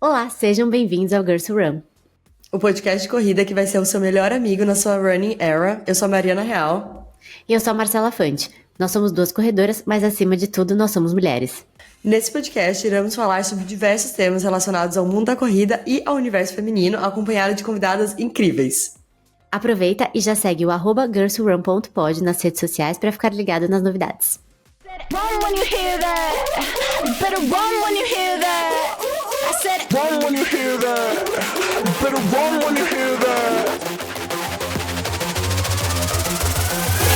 Olá, sejam bem-vindos ao Girls Who Run. O podcast de corrida que vai ser o seu melhor amigo na sua running era. Eu sou a Mariana Real. E eu sou a Marcela Fante. Nós somos duas corredoras, mas acima de tudo, nós somos mulheres. Nesse podcast, iremos falar sobre diversos temas relacionados ao mundo da corrida e ao universo feminino, acompanhado de convidadas incríveis. Aproveita e já segue o @girlswhorun.pod nas redes sociais para ficar ligado nas novidades. Run when you hear that. You better run when you hear that. I said run when you hear that. You better run when you hear that.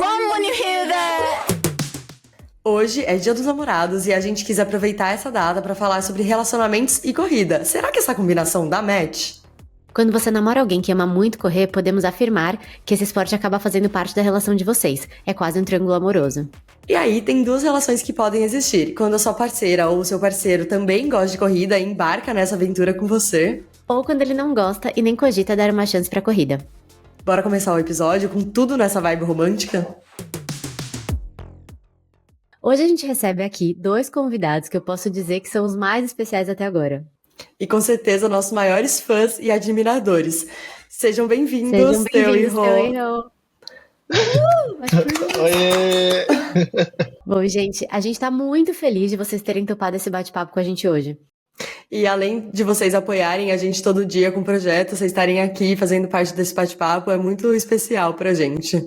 Run when you hear that. Hoje é Dia dos Namorados e a gente quis aproveitar essa data para falar sobre relacionamentos e corrida. Será que essa combinação dá match? Quando você namora alguém que ama muito correr, podemos afirmar que esse esporte acaba fazendo parte da relação de vocês. É quase um triângulo amoroso. E aí tem duas relações que podem existir. Quando a sua parceira ou o seu parceiro também gosta de corrida e embarca nessa aventura com você. Ou quando ele não gosta e nem cogita dar uma chance pra corrida. Bora começar o episódio com tudo nessa vibe romântica? Hoje a gente recebe aqui dois convidados que eu posso dizer que são os mais especiais até agora. E com certeza nossos maiores fãs e admiradores. Sejam bem-vindos, Theo e Rô. Oiê! Bom, gente, a gente tá muito feliz de vocês terem topado esse bate-papo com a gente hoje. E além de vocês apoiarem a gente todo dia com projetos, vocês estarem aqui fazendo parte desse bate-papo é muito especial pra gente.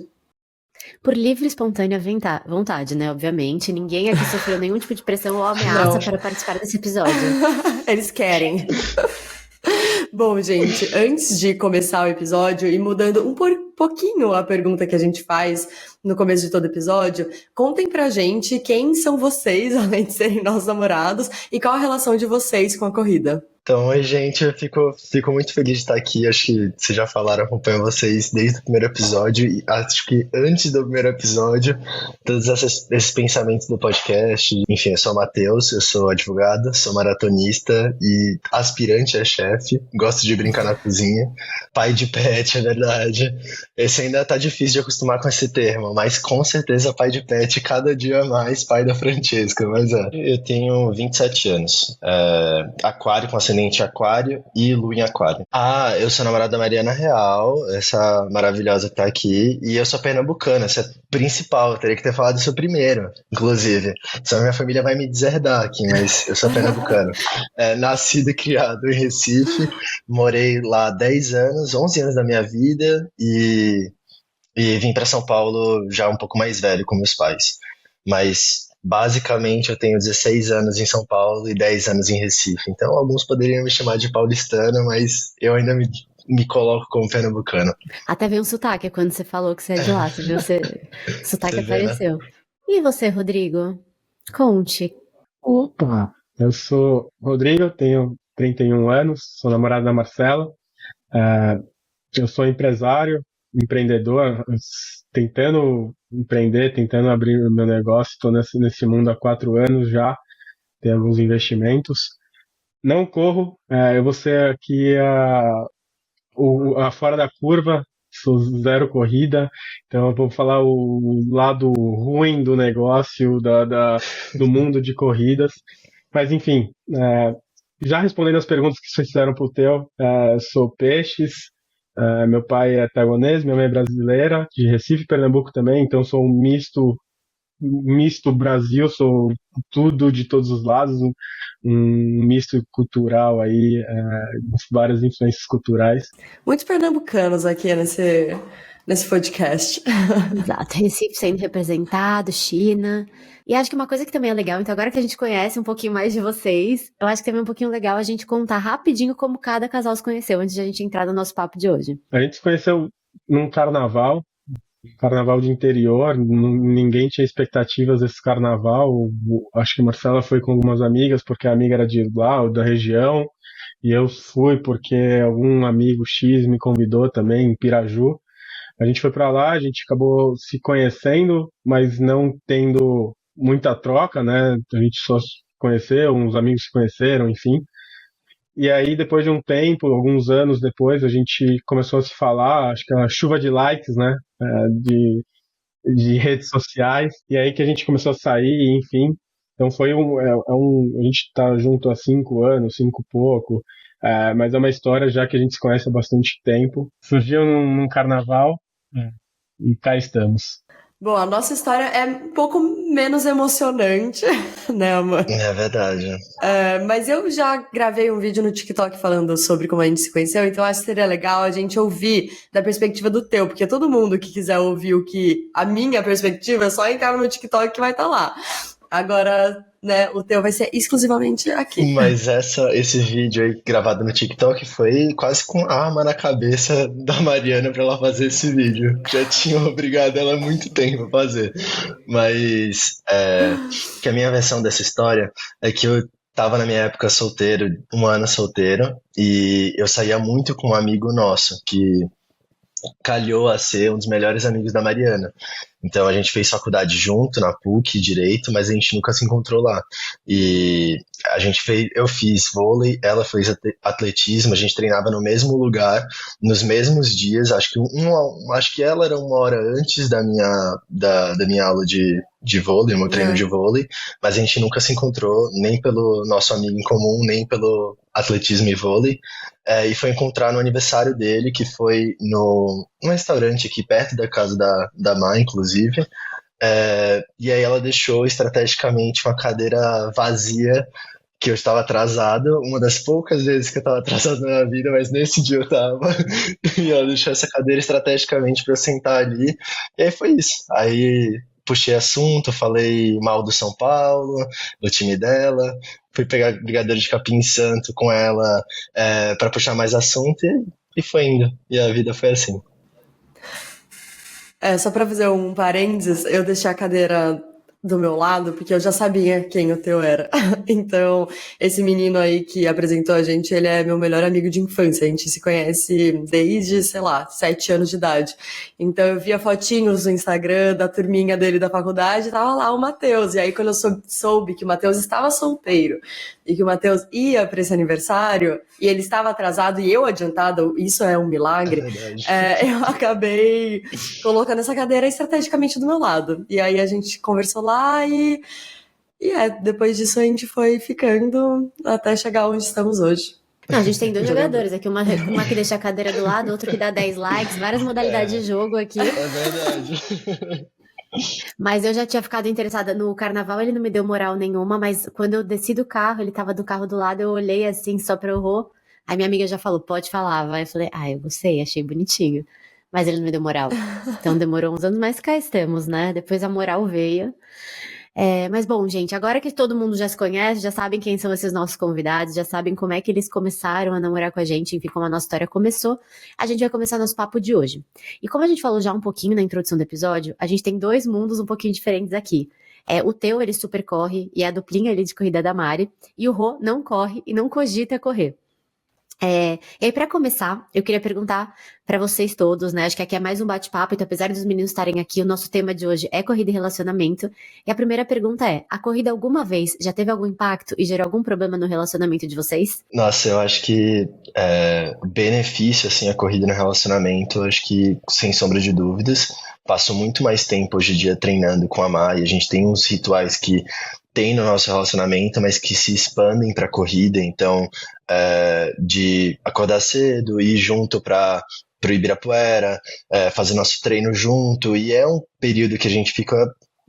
Por livre e espontânea vontade, né? Obviamente. Ninguém aqui sofreu nenhum tipo de pressão ou ameaça para participar desse episódio. Eles querem. Bom, gente, antes de começar o episódio e mudando um pouquinho a pergunta que a gente faz no começo de todo episódio, contem pra gente quem são vocês, além de serem nossos namorados, e qual a relação de vocês com a corrida. Então, oi, gente, eu fico muito feliz de estar aqui. Acho que vocês já falaram, acompanho vocês desde o primeiro episódio. E acho que antes do primeiro episódio, todos esses pensamentos do podcast. Enfim, eu sou o Matheus, eu sou advogado, sou maratonista e aspirante a chefe. Gosto de brincar na cozinha. Pai de pet, é verdade. Esse ainda tá difícil de acostumar com esse termo, mas com certeza pai de pet, cada dia mais pai da Francesca. Mas eu tenho 27 anos. Aquário com ascendente aquário e lua em aquário. Eu sou namorado da Mariana Real, essa maravilhosa que tá aqui, e eu sou pernambucano, essa é a principal, eu teria que ter falado isso primeiro, inclusive. Só minha família vai me deserdar aqui, mas eu sou pernambucano. Nascido e criado em Recife, morei lá 10 anos, 11 anos da minha vida, e vim para São Paulo já um pouco mais velho com meus pais. Mas basicamente, eu tenho 16 anos em São Paulo e 10 anos em Recife. Então, alguns poderiam me chamar de paulistano, mas eu ainda me coloco como pernambucano. Até veio um sotaque quando você falou que você é de lá, você viu? O sotaque apareceu. Né? E você, Rodrigo? Conte. Opa! Eu sou Rodrigo, tenho 31 anos, sou namorado da Marcela. Eu sou empresário, empreendedor, tentando empreender, tentando abrir o meu negócio. Estou nesse mundo há 4 anos já, tenho alguns investimentos. Não corro, eu vou ser aqui a fora da curva, sou zero corrida, então eu vou falar o lado ruim do negócio, do mundo de corridas. Mas enfim, já respondendo as perguntas que vocês fizeram para o Theo, sou peixes. Meu pai é taiwanês, minha mãe é brasileira, de Recife, Pernambuco também, então sou um misto Brasil, sou tudo de todos os lados, um misto cultural aí, várias influências culturais. Muitos pernambucanos aqui nesse podcast. Exato, Recife sendo representado, China. E acho que uma coisa que também é legal, então agora que a gente conhece um pouquinho mais de vocês, eu acho que também é um pouquinho legal a gente contar rapidinho como cada casal se conheceu, antes de a gente entrar no nosso papo de hoje. A gente se conheceu num carnaval de interior, ninguém tinha expectativas desse carnaval. Acho que a Marcela foi com algumas amigas, porque a amiga era de lá, da região, e eu fui porque algum amigo X me convidou também, em Piraju. A gente foi para lá, a gente acabou se conhecendo, mas não tendo muita troca, né? A gente só se conheceu, uns amigos se conheceram, enfim. E aí, depois de um tempo, alguns anos depois, a gente começou a se falar, acho que a chuva de likes, né? De redes sociais. E aí que a gente começou a sair, enfim. Então a gente está junto há 5 anos, 5 e pouco, mas é uma história já que a gente se conhece há bastante tempo. Surgiu num carnaval e cá estamos. Bom, a nossa história é um pouco menos emocionante, né, amor? É verdade. Mas eu já gravei um vídeo no TikTok falando sobre como a gente se conheceu, então acho que seria legal a gente ouvir da perspectiva do teu, porque todo mundo que quiser ouvir a minha perspectiva, é só entrar no TikTok que vai estar lá. Agora, né, o teu vai ser exclusivamente aqui. Mas esse vídeo aí gravado no TikTok foi quase com a arma na cabeça da Mariana pra ela fazer esse vídeo. Já tinha obrigado ela há muito tempo a fazer. Mas que a minha versão dessa história é que eu tava na minha época solteiro, 1 ano solteiro, e eu saía muito com um amigo nosso, que calhou a ser um dos melhores amigos da Mariana. Então a gente fez faculdade junto na PUC, direito, mas a gente nunca se encontrou lá. E eu fiz vôlei, ela fez atletismo, a gente treinava no mesmo lugar, nos mesmos dias. Acho que ela era 1 hora antes da minha aula de vôlei, meu treino de vôlei, mas a gente nunca se encontrou, nem pelo nosso amigo em comum, nem pelo atletismo e vôlei. E foi encontrar no aniversário dele, que foi num restaurante aqui perto da casa da Má, inclusive. E aí ela deixou estrategicamente uma cadeira vazia, que eu estava atrasado, uma das poucas vezes que eu estava atrasado na minha vida, mas nesse dia eu estava. E ela deixou essa cadeira estrategicamente para eu sentar ali. E aí foi isso. Aí puxei assunto, falei mal do São Paulo, do time dela, fui pegar brigadeiro de capim santo com ela para puxar mais assunto e foi indo. E a vida foi assim. Só pra fazer um parênteses, eu deixei a cadeira do meu lado, porque eu já sabia quem o teu era. Então, esse menino aí que apresentou a gente, ele é meu melhor amigo de infância. A gente se conhece desde, 7 anos de idade. Então, eu via fotinhos no Instagram da turminha dele da faculdade, e tava lá o Matheus. E aí, quando eu soube que o Matheus estava solteiro e que o Matheus ia para esse aniversário, e ele estava atrasado e eu adiantado, isso é um milagre, eu acabei colocando essa cadeira estrategicamente do meu lado. E aí a gente conversou lá e depois disso a gente foi ficando até chegar onde estamos hoje. Não, a gente tem 2 jogadores aqui, uma que deixa a cadeira do lado, outro que dá 10 likes, várias modalidades de jogo aqui. É verdade. Mas eu já tinha ficado interessada no carnaval, ele não me deu moral nenhuma, mas quando eu desci do carro, ele tava do carro do lado, eu olhei assim só pra Rô, aí minha amiga já falou, pode falar, vai. Eu falei, eu gostei, achei bonitinho, mas ele não me deu moral. Então demorou uns anos, mas cá estamos, né? Depois a moral veio. Mas bom, gente, agora que todo mundo já se conhece, já sabem quem são esses nossos convidados, já sabem como é que eles começaram a namorar com a gente, enfim, como a nossa história começou, a gente vai começar nosso papo de hoje. E como a gente falou já um pouquinho na introdução do episódio, a gente tem 2 mundos um pouquinho diferentes aqui. O teu, ele super corre, e a duplinha ali de corrida da Mari, e o Rô não corre e não cogita correr. E aí, pra começar, eu queria perguntar pra vocês todos, né? Acho que aqui é mais um bate-papo, então apesar dos meninos estarem aqui, o nosso tema de hoje é corrida e relacionamento. E a primeira pergunta é, a corrida alguma vez já teve algum impacto e gerou algum problema no relacionamento de vocês? Nossa, eu acho que benefício, assim, a corrida no relacionamento, acho que, sem sombra de dúvidas, passo muito mais tempo hoje em dia treinando com a Má, e a gente tem uns rituais que tem no nosso relacionamento, mas que se expandem para a corrida, então de acordar cedo, ir junto para o Ibirapuera, fazer nosso treino junto, e é um período que a gente fica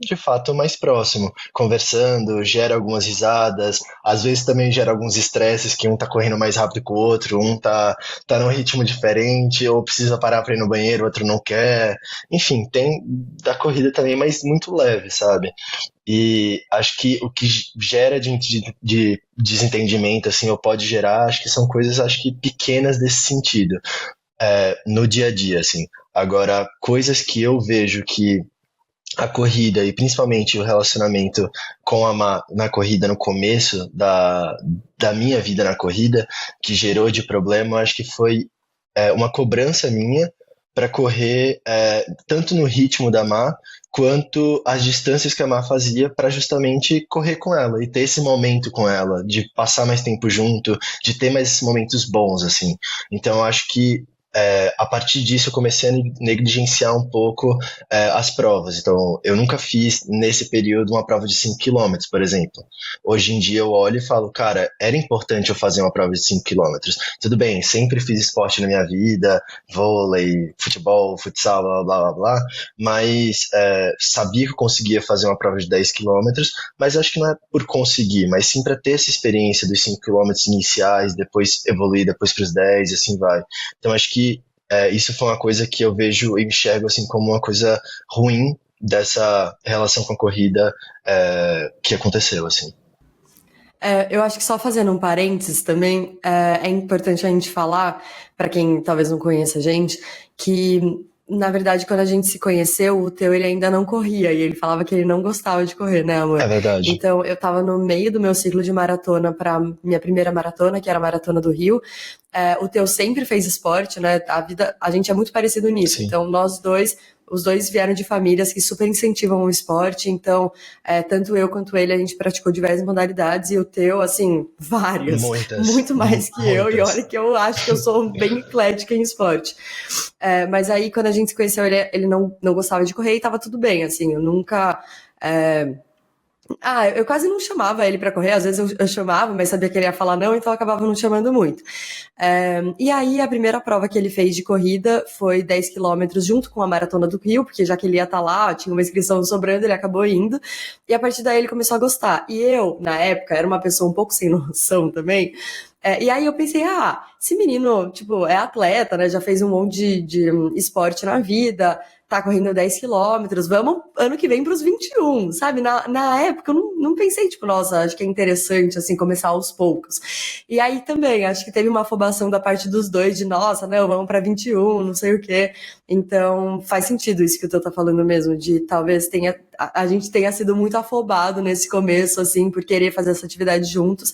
de fato mais próximo, conversando, gera algumas risadas, às vezes também gera alguns estresses, que um tá correndo mais rápido que o outro, um tá num ritmo diferente, ou precisa parar para ir no banheiro, o outro não quer, enfim, tem da corrida também, mas muito leve, sabe? E acho que o que gera de desentendimento, assim, ou pode gerar, acho que são coisas, acho que pequenas desse sentido, no dia a dia, assim. Agora, coisas que eu vejo que a corrida, e principalmente o relacionamento com a Má na corrida, no começo da minha vida na corrida, que gerou de problema, acho que foi uma cobrança minha para correr tanto no ritmo da Má, quanto as distâncias que a Má fazia para justamente correr com ela e ter esse momento com ela, de passar mais tempo junto, de ter mais esses momentos bons, assim. Então, eu acho que a partir disso eu comecei a negligenciar um pouco as provas. Então, eu nunca fiz nesse período uma prova de 5 quilômetros, por exemplo. Hoje em dia eu olho e falo, cara, era importante eu fazer uma prova de 5 quilômetros. Tudo bem, sempre fiz esporte na minha vida, vôlei, futebol, futsal, blá, blá, blá, blá, mas sabia que eu conseguia fazer uma prova de 10 quilômetros, mas acho que não é por conseguir, mas sim para ter essa experiência dos 5 quilômetros iniciais, depois evoluir depois para os 10 e assim vai. Então acho que isso foi uma coisa que eu vejo e enxergo assim como uma coisa ruim dessa relação com a corrida que aconteceu, assim. Eu acho que só fazendo um parênteses também, é importante a gente falar, para quem talvez não conheça a gente, que, na verdade, quando a gente se conheceu, o Theo ele ainda não corria, e ele falava que ele não gostava de correr, né, amor? É verdade. Então, eu tava no meio do meu ciclo de maratona para minha primeira maratona, que era a Maratona do Rio. O Theo sempre fez esporte, né? A gente é muito parecido nisso. Sim. Então, os dois vieram de famílias que super incentivam o esporte, então, tanto eu quanto ele, a gente praticou diversas modalidades, e o Theo, assim, várias. Muitas. Muito mais que eu, e Muitas. olha que eu acho que eu sou bem eclética em esporte. Mas aí, quando a gente se conheceu, ele não gostava de correr e tava tudo bem, assim, eu nunca... eu quase não chamava ele pra correr, às vezes eu chamava, mas sabia que ele ia falar não, então eu acabava não chamando muito. E aí a primeira prova que ele fez de corrida foi 10 quilômetros junto com a Maratona do Rio, porque já que ele ia estar lá, tinha uma inscrição sobrando, ele acabou indo, e a partir daí ele começou a gostar. E eu, na época, era uma pessoa um pouco sem noção também, e aí eu pensei, esse menino, tipo, é atleta, né, já fez um monte de esporte na vida, tá correndo 10 quilômetros, vamos ano que vem pros 21, sabe? Na época eu não pensei, tipo, nossa, acho que é interessante, assim, começar aos poucos. E aí também, acho que teve uma afobação da parte dos dois, de nossa, não, vamos pra 21, não sei o quê. Então, faz sentido isso que o Teu tá falando mesmo, de talvez a gente tenha sido muito afobado nesse começo, assim, por querer fazer essa atividade juntos,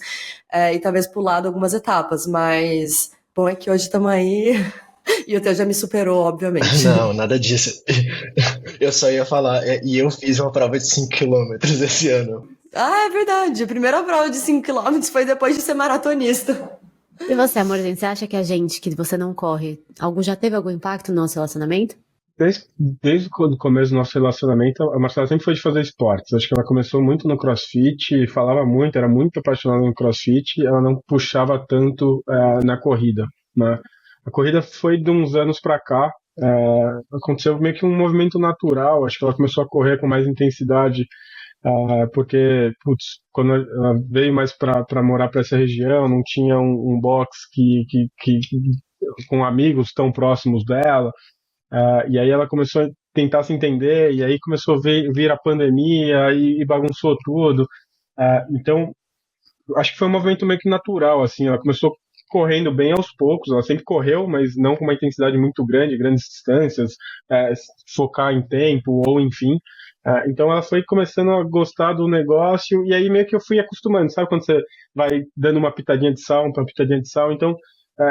e talvez pulado algumas etapas, mas bom é que hoje estamos aí... E o Theo já me superou, obviamente. Não, nada disso. Eu só ia falar, e eu fiz uma prova de 5 quilômetros esse ano. É verdade. A primeira prova de 5 quilômetros foi depois de ser maratonista. E você, amorzinho, você acha que a gente, que você não corre, já teve algum impacto no nosso relacionamento? Desde o começo do nosso relacionamento, a Marcela sempre foi de fazer esportes. Acho que ela começou muito no CrossFit, falava muito, era muito apaixonada no CrossFit, ela não puxava tanto na corrida, né? A corrida foi de uns anos para cá, aconteceu meio que um movimento natural, acho que ela começou a correr com mais intensidade, porque, quando ela veio mais para morar para essa região, não tinha um box com amigos tão próximos dela, e aí ela começou a tentar se entender, e aí começou a vir a pandemia e bagunçou tudo. Então, acho que foi um movimento meio que natural, assim, ela começou correndo bem aos poucos, ela sempre correu, mas não com uma intensidade muito grande, grandes distâncias, focar em tempo, ou enfim. Então ela foi começando a gostar do negócio, e aí meio que eu fui acostumando, sabe quando você vai dando uma pitadinha de sal, uma pitadinha de sal, então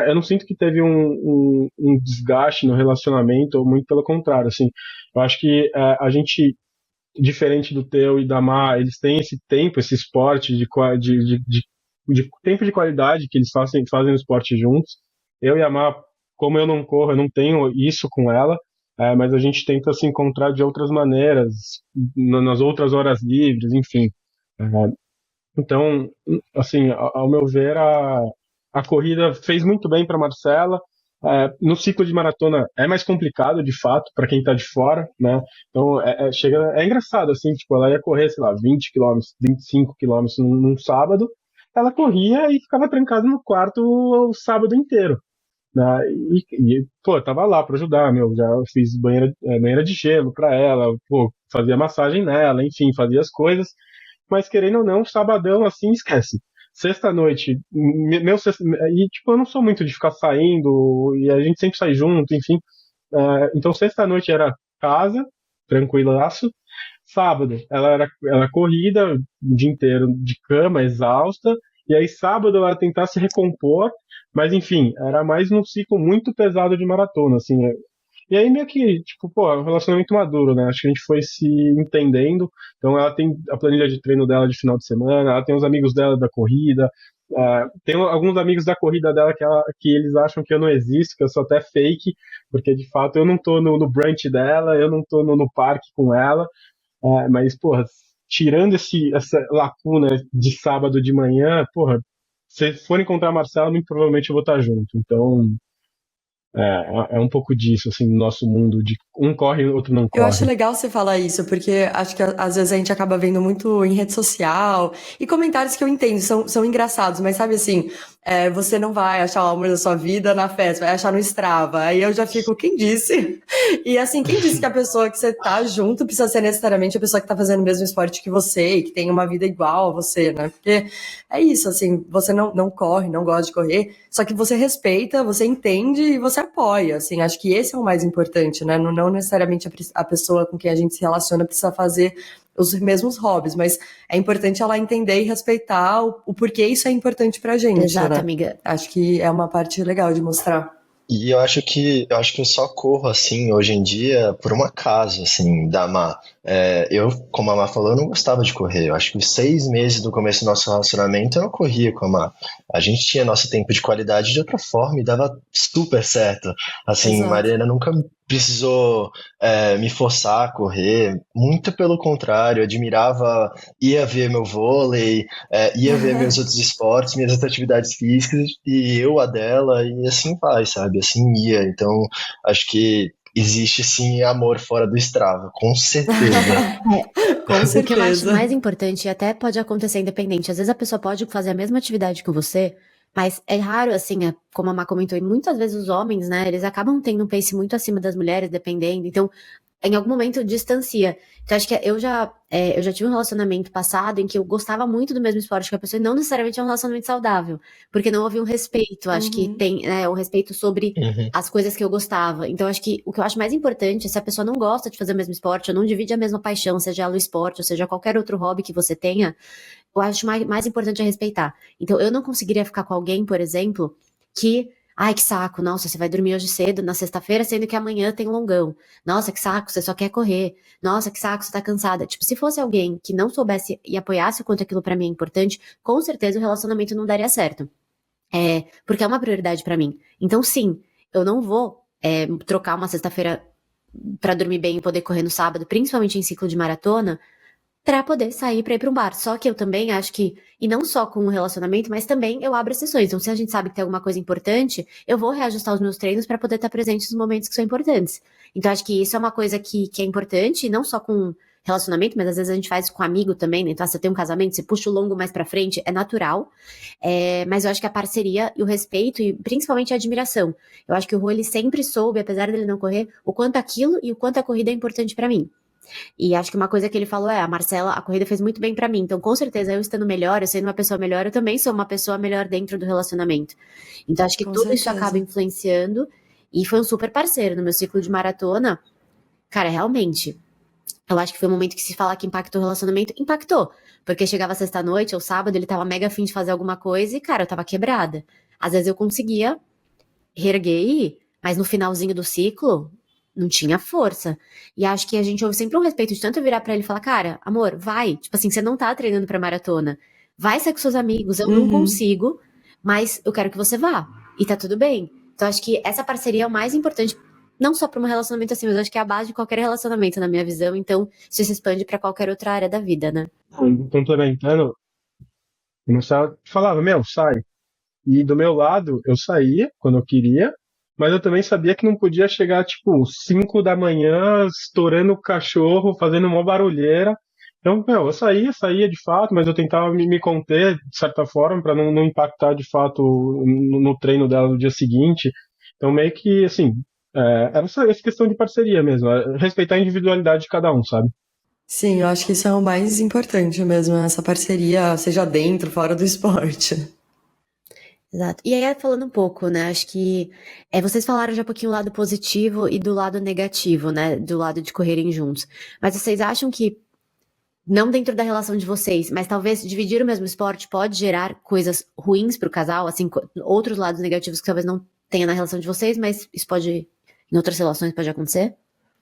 eu não sinto que teve um desgaste no relacionamento, ou muito pelo contrário, assim, eu acho que a gente, diferente do Theo e da Mar, eles têm esse tempo, esse esporte de tempo de qualidade que eles fazem o esporte juntos. Eu e a Mar, como eu não corro, eu não tenho isso com ela, mas a gente tenta se encontrar de outras maneiras, nas outras horas livres, enfim. Então, assim, ao meu ver, a corrida fez muito bem para Marcela. No ciclo de maratona é mais complicado, de fato, para quem está de fora, né? Então, é engraçado, assim, tipo, ela ia correr, sei lá, 20 quilômetros, 25 quilômetros num sábado, ela corria e ficava trancada no quarto o sábado inteiro, né? Pô, tava lá para ajudar, já fiz banheira de gelo para ela, pô, fazia massagem nela, enfim, fazia as coisas, mas querendo ou não, sabadão, assim, esquece. Sexta-noite, e tipo, eu não sou muito de ficar saindo, e a gente sempre sai junto, enfim. Então sexta-noite era casa, tranquilaço. Sábado, ela era corrida o dia inteiro de cama, exausta, e aí sábado ela tentar se recompor, mas enfim, era mais num ciclo muito pesado de maratona, assim. E aí meio que, tipo, pô, é um relacionamento maduro, né? Acho que a gente foi se entendendo. Então ela tem a planilha de treino dela de final de semana, ela tem os amigos dela da corrida, Tem alguns amigos da corrida dela que eles acham que eu não existo, que eu sou até fake, porque de fato eu não tô no brunch dela, eu não tô no parque com ela, mas, porra, tirando essa lacuna de sábado de manhã, porra, se for encontrar a Marcela, muito provavelmente eu vou estar junto. Então, é um pouco disso, assim, no nosso mundo, de um corre e o outro não Eu acho corre. legal você falar isso, porque acho que às vezes a gente acaba vendo muito em rede social e comentários que eu entendo, são engraçados, mas sabe assim, você não vai achar o amor da sua vida na festa, vai achar no Strava. Aí eu já fico, quem disse? E assim, quem disse que a pessoa que você tá junto precisa ser necessariamente a pessoa que tá fazendo o mesmo esporte que você e que tem uma vida igual a você, né? Porque é isso, assim, você não corre, não gosta de correr, só que você respeita, você entende e você apoia, assim, acho que esse é o mais importante, né? Não necessariamente a pessoa com quem a gente se relaciona precisa fazer os mesmos hobbies, mas é importante ela entender e respeitar o porquê isso é importante pra gente, Exato, né? amiga. Acho que é uma parte legal de mostrar. E eu acho que eu só corro assim hoje em dia por um acaso assim da Má. Eu, como a Má falou, eu não gostava de correr. Eu acho que os 6 meses do começo do nosso relacionamento eu não corria com a Má. A gente tinha nosso tempo de qualidade de outra forma e dava super certo. Assim, Exato. Mariana nunca precisou me forçar a correr. Muito pelo contrário, eu admirava, ia ver meu vôlei, ia ver meus outros esportes, minhas outras atividades físicas, e eu a dela, e assim vai, sabe? Assim ia. Então, acho que existe sim amor fora do Strava, com certeza. Com O que eu acho certeza. mais importante, e até pode acontecer independente, às vezes a pessoa pode fazer a mesma atividade que você, mas é raro, assim, como a Má comentou, e muitas vezes os homens, né, eles acabam tendo um pace muito acima das mulheres, dependendo, então, em algum momento distancia. Então, acho que eu já tive um relacionamento passado em que eu gostava muito do mesmo esporte que a pessoa, e não necessariamente é um relacionamento saudável, porque não havia um respeito, acho que Uhum. tem, né, o respeito sobre Uhum. as coisas que eu gostava. Então, acho que o que eu acho mais importante é se a pessoa não gosta de fazer o mesmo esporte, ou não divide a mesma paixão, seja ela o esporte, ou seja qualquer outro hobby que você tenha, eu acho mais importante é respeitar. Então, eu não conseguiria ficar com alguém, por exemplo, que, ai, que saco, nossa, você vai dormir hoje cedo, na sexta-feira, sendo que amanhã tem longão. Nossa, que saco, você só quer correr. Nossa, que saco, você tá cansada. Tipo, se fosse alguém que não soubesse e apoiasse o quanto aquilo pra mim é importante, com certeza o relacionamento não daria certo. Porque é uma prioridade pra mim. Então, sim, eu não vou trocar uma sexta-feira pra dormir bem e poder correr no sábado, principalmente em ciclo de maratona, pra poder sair pra ir pra um bar. Só que eu também acho que, e não só com o relacionamento, mas também eu abro exceções. Então, se a gente sabe que tem alguma coisa importante, eu vou reajustar os meus treinos pra poder estar presente nos momentos que são importantes. Então, acho que isso é uma coisa que é importante, não só com relacionamento, mas às vezes a gente faz com amigo também, né? Então, você tem um casamento, você puxa o longo mais pra frente, é natural. Mas eu acho que a parceria e o respeito, e principalmente a admiração. Eu acho que o Rô, ele sempre soube, apesar dele não correr, o quanto aquilo e o quanto a corrida é importante pra mim. E acho que uma coisa que ele falou a Marcela, a corrida fez muito bem pra mim. Então, com certeza, eu estando melhor, eu sendo uma pessoa melhor, eu também sou uma pessoa melhor dentro do relacionamento. Então, acho que Com tudo isso acaba certeza. influenciando. E foi um super parceiro no meu ciclo de maratona. Cara, realmente, eu acho que foi um momento que se falar que impactou o relacionamento, impactou. Porque chegava sexta-noite ou sábado, ele tava mega afim de fazer alguma coisa e, cara, eu tava quebrada. Às vezes eu conseguia reerguer e ir, mas no finalzinho do ciclo, não tinha força. E acho que a gente ouve sempre um respeito de tanto eu virar pra ele e falar, cara, amor, vai. Tipo assim, você não tá treinando pra maratona. Vai ser com seus amigos, eu não Uhum. consigo, mas eu quero que você vá. E tá tudo bem. Então acho que essa parceria é o mais importante, não só para um relacionamento assim, mas acho que é a base de qualquer relacionamento, na minha visão. Então, isso se expande pra qualquer outra área da vida, né? Complementando, o Marcelo falava, meu, sai. E do meu lado, eu saía quando eu queria, mas eu também sabia que não podia chegar, tipo, 5 da manhã, estourando o cachorro, fazendo uma barulheira. Então, meu, eu saía de fato, mas eu tentava me conter, de certa forma, para não impactar de fato no treino dela no dia seguinte. Então, meio que, assim, era essa questão de parceria mesmo, respeitar a individualidade de cada um, sabe? Sim, eu acho que isso é o mais importante mesmo, essa parceria, seja dentro, fora do esporte. Exato. E aí, falando um pouco, né? Acho que vocês falaram já um pouquinho do lado positivo e do lado negativo, né? Do lado de correrem juntos. Mas vocês acham que, não dentro da relação de vocês, mas talvez dividir o mesmo esporte pode gerar coisas ruins pro casal, assim, outros lados negativos que talvez não tenha na relação de vocês, mas isso pode, em outras relações pode acontecer?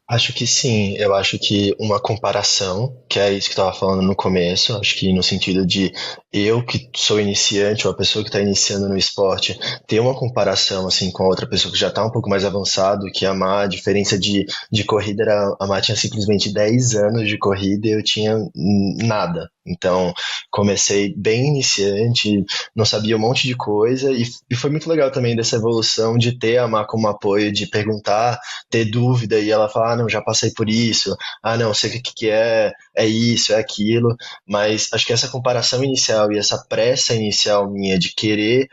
Acho que sim, eu acho que uma comparação, que é isso que eu estava falando no começo, acho que no sentido de eu que sou iniciante ou a pessoa que está iniciando no esporte, ter uma comparação assim com a outra pessoa que já está um pouco mais avançado, que a diferença de corrida era, a Má tinha simplesmente 10 anos de corrida e eu tinha nada. Então, comecei bem iniciante, não sabia um monte de coisa e foi muito legal também dessa evolução de ter a Má como apoio, de perguntar, ter dúvida e ela falar, ah, não, já passei por isso, ah, não, sei o que é isso, é aquilo, mas acho que essa comparação inicial e essa pressa inicial minha de querer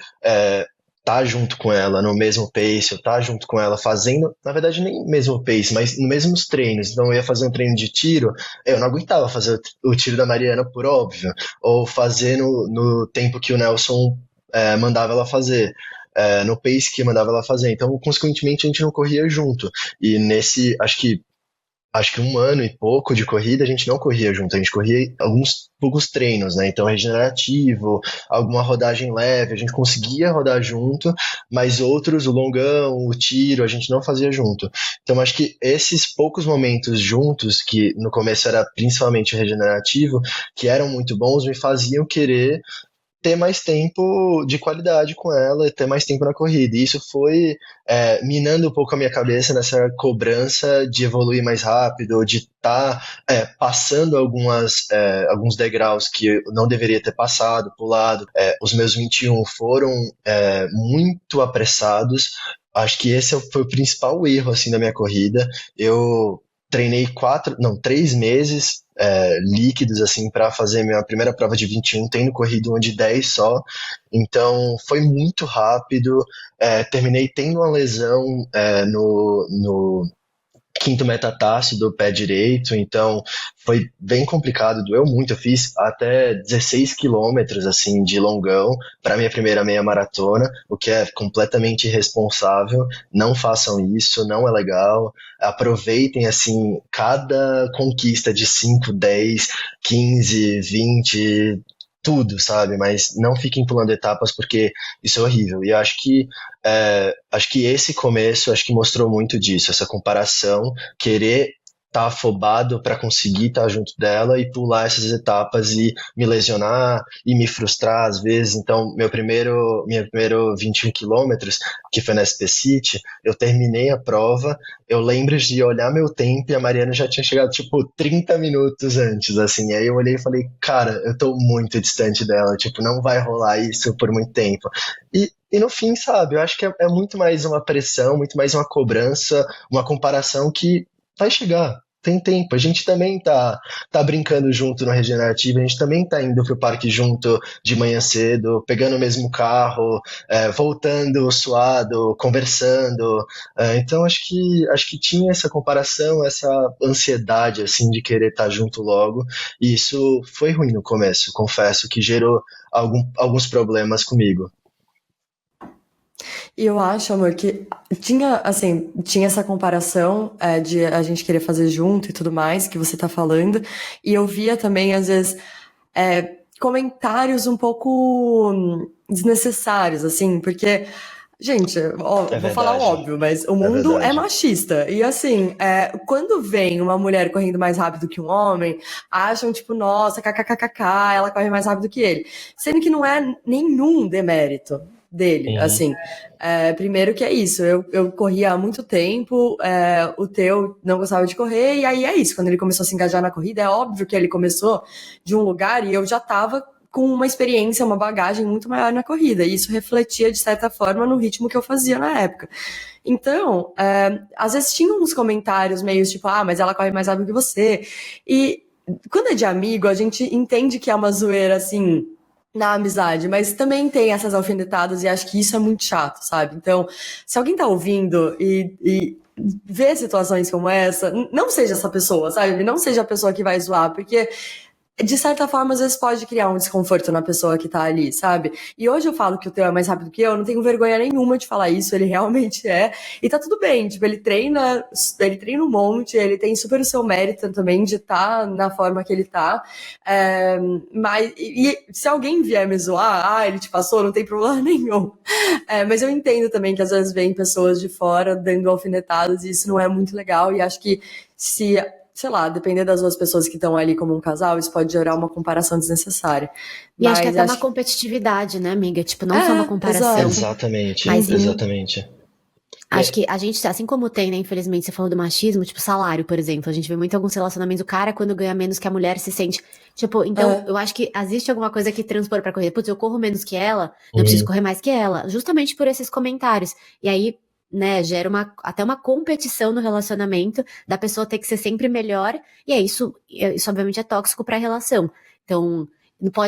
tá junto com ela no mesmo pace, eu tá junto com ela fazendo, na verdade nem mesmo pace, mas nos mesmos treinos, então eu ia fazer um treino de tiro, eu não aguentava fazer o tiro da Mariana por óbvio, ou fazer no tempo que o Nelson mandava ela fazer, no pace que mandava ela fazer. Então, consequentemente, a gente não corria junto. E acho que um ano e pouco de corrida a gente não corria junto, a gente corria alguns poucos treinos, né? Então, regenerativo, alguma rodagem leve, a gente conseguia rodar junto, mas outros, o longão, o tiro, a gente não fazia junto. Então, acho que esses poucos momentos juntos, que no começo era principalmente o regenerativo, que eram muito bons, me faziam querer ter mais tempo de qualidade com ela, ter mais tempo na corrida. E isso foi minando um pouco a minha cabeça nessa cobrança de evoluir mais rápido, de estar passando alguns degraus que eu não deveria ter passado, pulado. Os meus 21 foram muito apressados. Acho que esse foi o principal erro assim da minha corrida. Eu treinei 3 meses líquidos assim para fazer minha primeira prova de 21, tendo corrido uma de 10 só. Então foi muito rápido. Terminei tendo uma lesão no quinto metatarso do pé direito, então foi bem complicado, doeu muito. Eu fiz até 16 quilômetros assim de longão para minha primeira meia maratona, o que é completamente irresponsável. Não façam isso, não é legal. Aproveitem assim cada conquista de 5, 10, 15, 20, tudo, sabe? Mas não fiquem pulando etapas porque isso é horrível. E eu acho que esse começo acho que mostrou muito disso, essa comparação, querer estar afobado para conseguir estar junto dela e pular essas etapas e me lesionar e me frustrar às vezes. Então, minha primeiro 21 quilômetros, que foi na SP City, eu terminei a prova, eu lembro de olhar meu tempo e a Mariana já tinha chegado, tipo, 30 minutos antes, assim. Aí eu olhei e falei, cara, eu tô muito distante dela, tipo, não vai rolar isso por muito tempo. E no fim, sabe, eu acho que é muito mais uma pressão, muito mais uma cobrança, uma comparação que vai chegar. Tem tempo. A gente também tá brincando junto no regenerativo, a gente também tá indo pro parque junto de manhã cedo, pegando o mesmo carro, voltando suado, conversando. Então acho que tinha essa comparação, essa ansiedade assim de querer estar junto logo, e isso foi ruim no começo, confesso que gerou alguns problemas comigo. E eu acho, amor, que tinha essa comparação de a gente querer fazer junto e tudo mais, que você tá falando, e eu via também, às vezes, comentários um pouco desnecessários, assim, porque, gente, vou falar o óbvio, mas o mundo é machista, e assim, quando vem uma mulher correndo mais rápido que um homem, acham, tipo, nossa, kkkk, ela corre mais rápido que ele, sendo que não é nenhum demérito dele, assim. Primeiro que é isso, eu corria há muito tempo, o Theo não gostava de correr, e aí é isso, quando ele começou a se engajar na corrida, é óbvio que ele começou de um lugar e eu já tava com uma experiência, uma bagagem muito maior na corrida, e isso refletia, de certa forma, no ritmo que eu fazia na época. Então, às vezes tinha uns comentários meio tipo, mas ela corre mais rápido que você, e quando é de amigo, a gente entende que é uma zoeira, assim, na amizade, mas também tem essas alfinetadas e acho que isso é muito chato, sabe? Então, se alguém tá ouvindo e vê situações como essa, não seja essa pessoa, sabe? Não seja a pessoa que vai zoar, porque de certa forma, às vezes pode criar um desconforto na pessoa que tá ali, sabe? E hoje eu falo que o Theo é mais rápido que eu não tenho vergonha nenhuma de falar isso, ele realmente é. E tá tudo bem, tipo, ele treina um monte, ele tem super o seu mérito também de estar na forma que ele tá. Mas e se alguém vier me zoar, ele te passou, não tem problema nenhum. Mas eu entendo também que às vezes vem pessoas de fora dando alfinetadas e isso não é muito legal. E acho que se, sei lá, depender das duas pessoas que estão ali como um casal, isso pode gerar uma comparação desnecessária. E acho que Mas até uma competitividade, né, amiga? Tipo, não só uma comparação. exato. Exatamente, Mas exatamente. acho que a gente, assim como tem, né, infelizmente, você falou do machismo, tipo, salário, por exemplo. A gente vê muito alguns relacionamentos, o cara, quando ganha menos que a mulher, se sente. Tipo, então, eu acho que existe alguma coisa que transpor pra corrida. Putz, eu corro menos que ela, eu preciso correr mais que ela. Justamente por esses comentários. E aí, né, gera até uma competição no relacionamento, da pessoa ter que ser sempre melhor. E isso obviamente é tóxico pra relação. Então,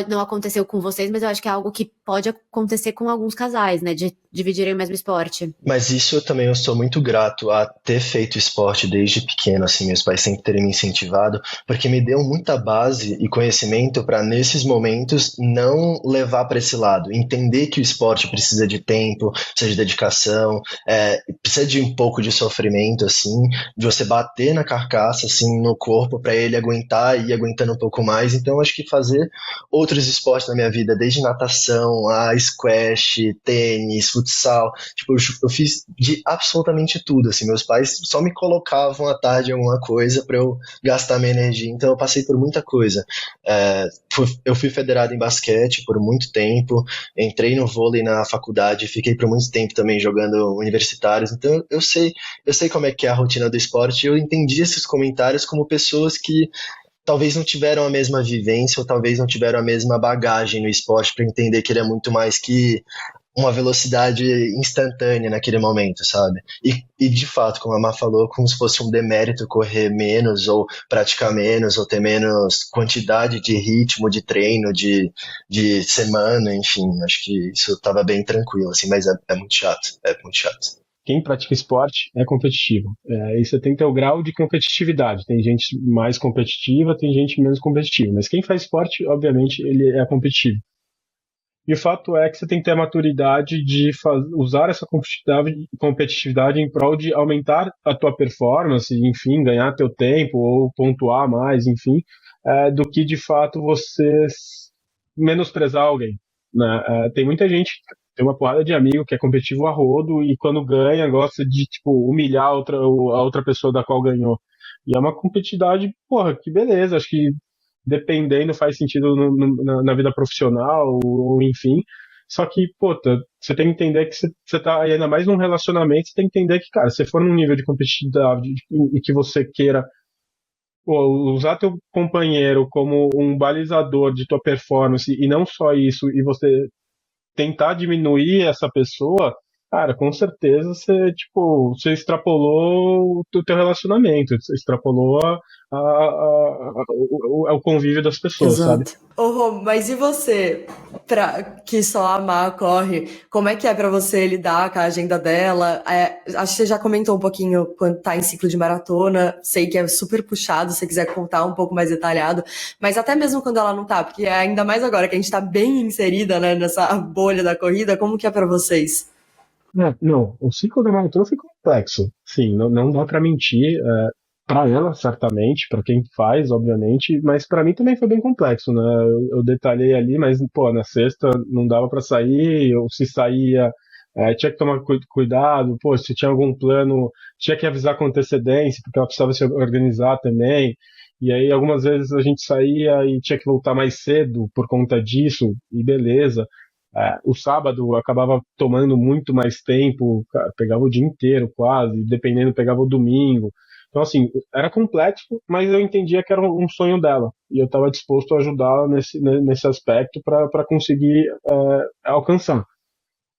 não aconteceu com vocês, mas eu acho que é algo que pode acontecer com alguns casais, né, de dividirem o mesmo esporte. Mas isso eu sou muito grato a ter feito esporte desde pequeno, assim, meus pais sempre terem me incentivado, porque me deu muita base e conhecimento para nesses momentos não levar para esse lado, entender que o esporte precisa de tempo, precisa de dedicação, precisa de um pouco de sofrimento, assim, de você bater na carcaça, assim, no corpo para ele aguentar e ir aguentando um pouco mais. Então acho que fazer outros esportes na minha vida, desde natação, a squash, tênis, futsal, tipo, eu fiz de absolutamente tudo, assim, meus pais só me colocavam à tarde em alguma coisa para eu gastar minha energia, então eu passei por muita coisa. Eu fui federado em basquete por muito tempo, entrei no vôlei na faculdade, fiquei por muito tempo também jogando universitários, então eu sei como é que é a rotina do esporte, e eu entendi esses comentários como pessoas que talvez não tiveram a mesma vivência ou talvez não tiveram a mesma bagagem no esporte para entender que ele é muito mais que uma velocidade instantânea naquele momento, sabe? E de fato, como a Má falou, como se fosse um demérito correr menos ou praticar menos ou ter menos quantidade de ritmo, de treino, de semana, enfim, acho que isso estava bem tranquilo, assim, mas é muito chato, Quem pratica esporte é competitivo. E você tem que ter o grau de competitividade. Tem gente mais competitiva, tem gente menos competitiva. Mas quem faz esporte, obviamente, ele é competitivo. E o fato é que você tem que ter a maturidade de usar essa competitividade em prol de aumentar a tua performance, enfim, ganhar teu tempo ou pontuar mais, enfim, do que de fato você menosprezar alguém, né? Tem muita gente, tem uma porrada de amigo que é competitivo a rodo e quando ganha gosta de tipo humilhar a outra pessoa da qual ganhou. E é uma competitividade, porra, que beleza, acho que dependendo faz sentido na vida profissional ou enfim. Só que, você tem que entender que você tá ainda mais num relacionamento, você tem que entender que, cara, se for num nível de competitividade e que você queira usar teu companheiro como um balizador de tua performance e não só isso, e você tentar diminuir essa pessoa, cara, com certeza você extrapolou o teu relacionamento, você extrapolou o convívio das pessoas, exato, sabe? Ô, Rô, mas e você, que só a Má corre, como é que é pra você lidar com a agenda dela? Acho que você já comentou um pouquinho quando tá em ciclo de maratona, sei que é super puxado, se você quiser contar um pouco mais detalhado, mas até mesmo quando ela não tá, porque ainda mais agora que a gente tá bem inserida, né, nessa bolha da corrida, como que é pra vocês? Não, o ciclo da maratona foi complexo, sim, não dá pra mentir, para ela, certamente, para quem faz, obviamente, mas para mim também foi bem complexo, né? Eu detalhei ali, mas, na sexta não dava para sair, ou se saía, tinha que tomar cuidado, se tinha algum plano, tinha que avisar com antecedência, porque ela precisava se organizar também, e aí algumas vezes a gente saía e tinha que voltar mais cedo por conta disso, e beleza. O sábado acabava tomando muito mais tempo, pegava o dia inteiro quase, dependendo, pegava o domingo. Então, assim, era complexo, mas eu entendia que era um sonho dela. E eu estava disposto a ajudá-la nesse aspecto para conseguir alcançar.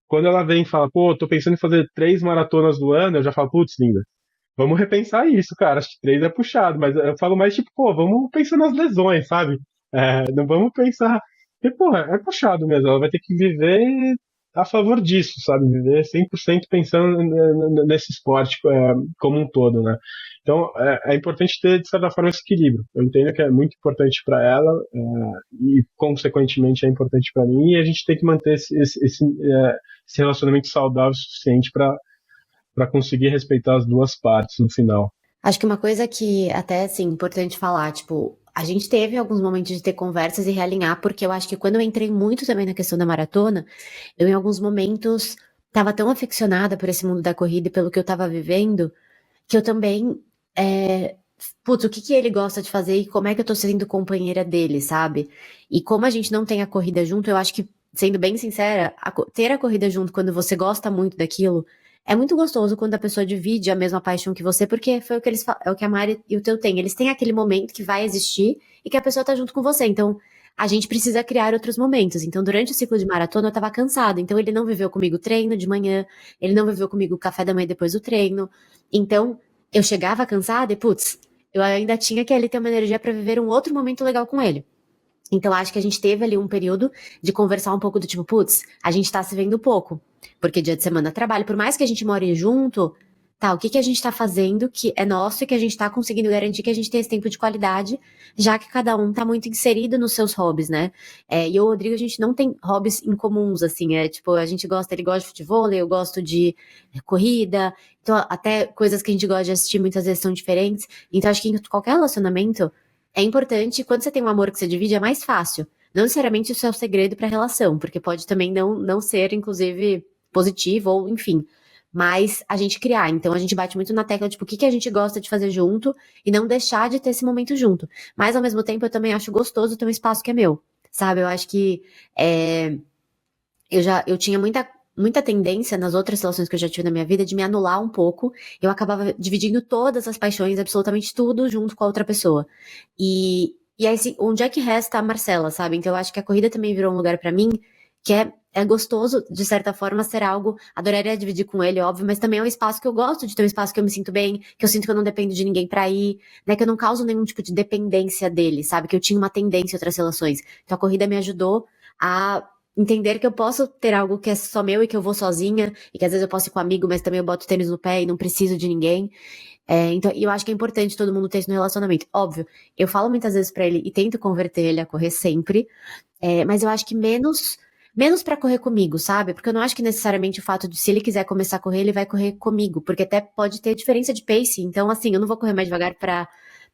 Quando ela vem e fala, tô pensando em fazer 3 maratonas do ano, eu já falo, putz, linda, vamos repensar isso, cara. Acho que 3 é puxado, mas eu falo mais tipo, vamos pensar nas lesões, sabe? Não vamos pensar. Porque, é puxado mesmo. Ela vai ter que viver a favor disso, sabe? Viver 100% pensando nesse esporte como um todo, né? Então, é importante ter, de certa forma, esse equilíbrio. Eu entendo que é muito importante para ela e, consequentemente, é importante para mim, e a gente tem que manter esse relacionamento saudável o suficiente para conseguir respeitar as duas partes no final. Acho que uma coisa que até, assim, importante falar, tipo, a gente teve alguns momentos de ter conversas e realinhar, porque eu acho que quando eu entrei muito também na questão da maratona, eu em alguns momentos tava tão aficionada por esse mundo da corrida e pelo que eu tava vivendo, que eu também, putz, o que ele gosta de fazer e como é que eu tô sendo companheira dele, sabe? E como a gente não tem a corrida junto, eu acho que, sendo bem sincera, ter a corrida junto quando você gosta muito daquilo, é muito gostoso quando a pessoa divide a mesma paixão que você, porque foi o que é o que a Mari e o Teu têm. Eles têm aquele momento que vai existir e que a pessoa tá junto com você. Então, a gente precisa criar outros momentos. Então, durante o ciclo de maratona, eu tava cansada. Então, ele não viveu comigo treino de manhã, ele não viveu comigo o café da manhã depois do treino. Então, eu chegava cansada e, putz, eu ainda tinha que ali ter uma energia pra viver um outro momento legal com ele. Então, acho que a gente teve ali um período de conversar um pouco do tipo, putz, a gente tá se vendo pouco, porque dia de semana é trabalho, por mais que a gente more junto, tá, o que a gente tá fazendo que é nosso e que a gente tá conseguindo garantir que a gente tem esse tempo de qualidade, já que cada um tá muito inserido nos seus hobbies, né? E eu e o Rodrigo, a gente não tem hobbies incomuns, assim, tipo, a gente gosta, ele gosta de futebol, eu gosto de corrida, então até coisas que a gente gosta de assistir muitas vezes são diferentes, então acho que em qualquer relacionamento é importante, quando você tem um amor que você divide, é mais fácil. Não necessariamente isso é o segredo para a relação, porque pode também não ser, inclusive, positivo, ou enfim. Mas a gente criar. Então a gente bate muito na tecla, tipo, o que a gente gosta de fazer junto e não deixar de ter esse momento junto. Mas ao mesmo tempo eu também acho gostoso ter um espaço que é meu. Sabe? Eu acho que eu tinha muita tendência nas outras relações que eu já tive na minha vida de me anular um pouco. Eu acabava dividindo todas as paixões, absolutamente tudo, junto com a outra pessoa. E aí, assim, onde é que resta a Marcela, sabe? Então eu acho que a corrida também virou um lugar pra mim que é gostoso, de certa forma, ser algo, adoraria dividir com ele, óbvio, mas também é um espaço que eu gosto de ter, um espaço que eu me sinto bem, que eu sinto que eu não dependo de ninguém pra ir, né, que eu não causo nenhum tipo de dependência dele, sabe? Que eu tinha uma tendência em outras relações. Então a corrida me ajudou a entender que eu posso ter algo que é só meu e que eu vou sozinha, e que às vezes eu posso ir com um amigo, mas também eu boto tênis no pé e não preciso de ninguém. Então, eu acho que é importante todo mundo ter isso no relacionamento. Óbvio, eu falo muitas vezes pra ele e tento converter ele a correr sempre, mas eu acho que menos pra correr comigo, sabe? Porque eu não acho que necessariamente o fato de se ele quiser começar a correr, ele vai correr comigo, porque até pode ter diferença de pace. Então, assim, eu não vou correr mais devagar pra,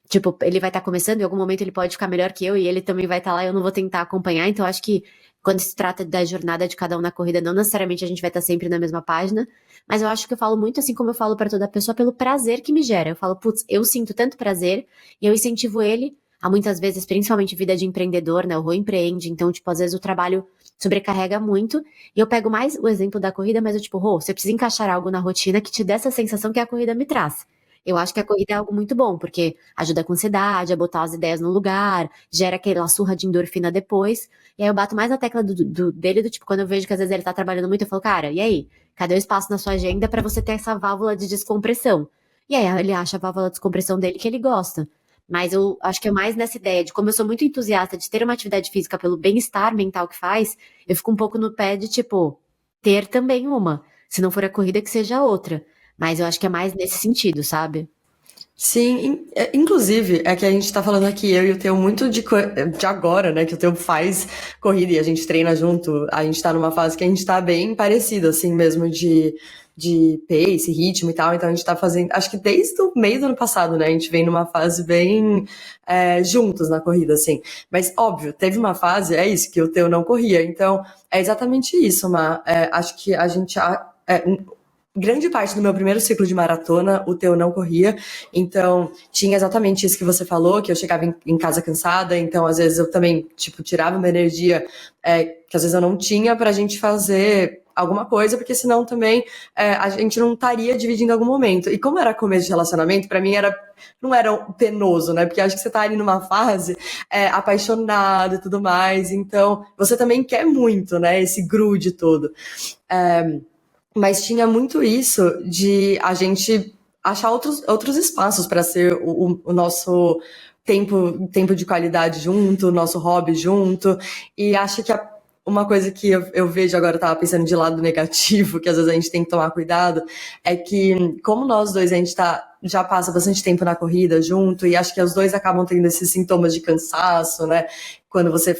tipo, ele vai estar começando, em algum momento ele pode ficar melhor que eu e ele também vai estar lá e eu não vou tentar acompanhar. Então, acho que quando se trata da jornada de cada um na corrida, não necessariamente a gente vai estar sempre na mesma página, mas eu acho que eu falo muito assim como eu falo pra toda pessoa, pelo prazer que me gera. Eu falo, putz, eu sinto tanto prazer e eu incentivo ele a muitas vezes, principalmente vida de empreendedor, né? O Rô empreende, então, tipo, às vezes o trabalho sobrecarrega muito, e eu pego mais o exemplo da corrida, mas eu tipo, Rô, você precisa encaixar algo na rotina que te dê essa sensação que a corrida me traz. Eu acho que a corrida é algo muito bom, porque ajuda com ansiedade, a botar as ideias no lugar, gera aquela surra de endorfina depois, e aí eu bato mais na tecla dele, do tipo, quando eu vejo que às vezes ele tá trabalhando muito, eu falo, cara, e aí? Cadê o espaço na sua agenda pra você ter essa válvula de descompressão? E aí ele acha a válvula de descompressão dele que ele gosta. Mas eu acho que é mais nessa ideia de como eu sou muito entusiasta de ter uma atividade física pelo bem-estar mental que faz, eu fico um pouco no pé de, tipo, ter também uma. Se não for a corrida, que seja outra. Mas eu acho que é mais nesse sentido, sabe? Sim, inclusive, é que a gente tá falando aqui, eu e o Teu, muito de agora, né, que o Teu faz corrida e a gente treina junto, a gente tá numa fase que a gente tá bem parecido, assim, mesmo de pace, ritmo e tal, então a gente tá fazendo, acho que desde o meio do ano passado, né, a gente vem numa fase bem juntos na corrida, assim, mas óbvio, teve uma fase, é isso, que o Teu não corria, então é exatamente isso, acho que a gente... grande parte do meu primeiro ciclo de maratona, o Teu não corria, então tinha exatamente isso que você falou, que eu chegava em casa cansada, então às vezes eu também, tipo, tirava uma energia que às vezes eu não tinha pra gente fazer alguma coisa, porque senão também a gente não estaria dividindo algum momento. E como era começo de relacionamento, pra mim não era penoso, né? Porque acho que você tá ali numa fase apaixonado e tudo mais, então você também quer muito, né? Esse grude todo. Mas tinha muito isso de a gente achar outros espaços para ser o nosso tempo de qualidade junto, o nosso hobby junto. E acho que uma coisa que eu vejo agora, eu tava pensando de lado negativo, que às vezes a gente tem que tomar cuidado, é que como nós dois, a gente já passa bastante tempo na corrida junto, e acho que os dois acabam tendo esses sintomas de cansaço, né? Quando você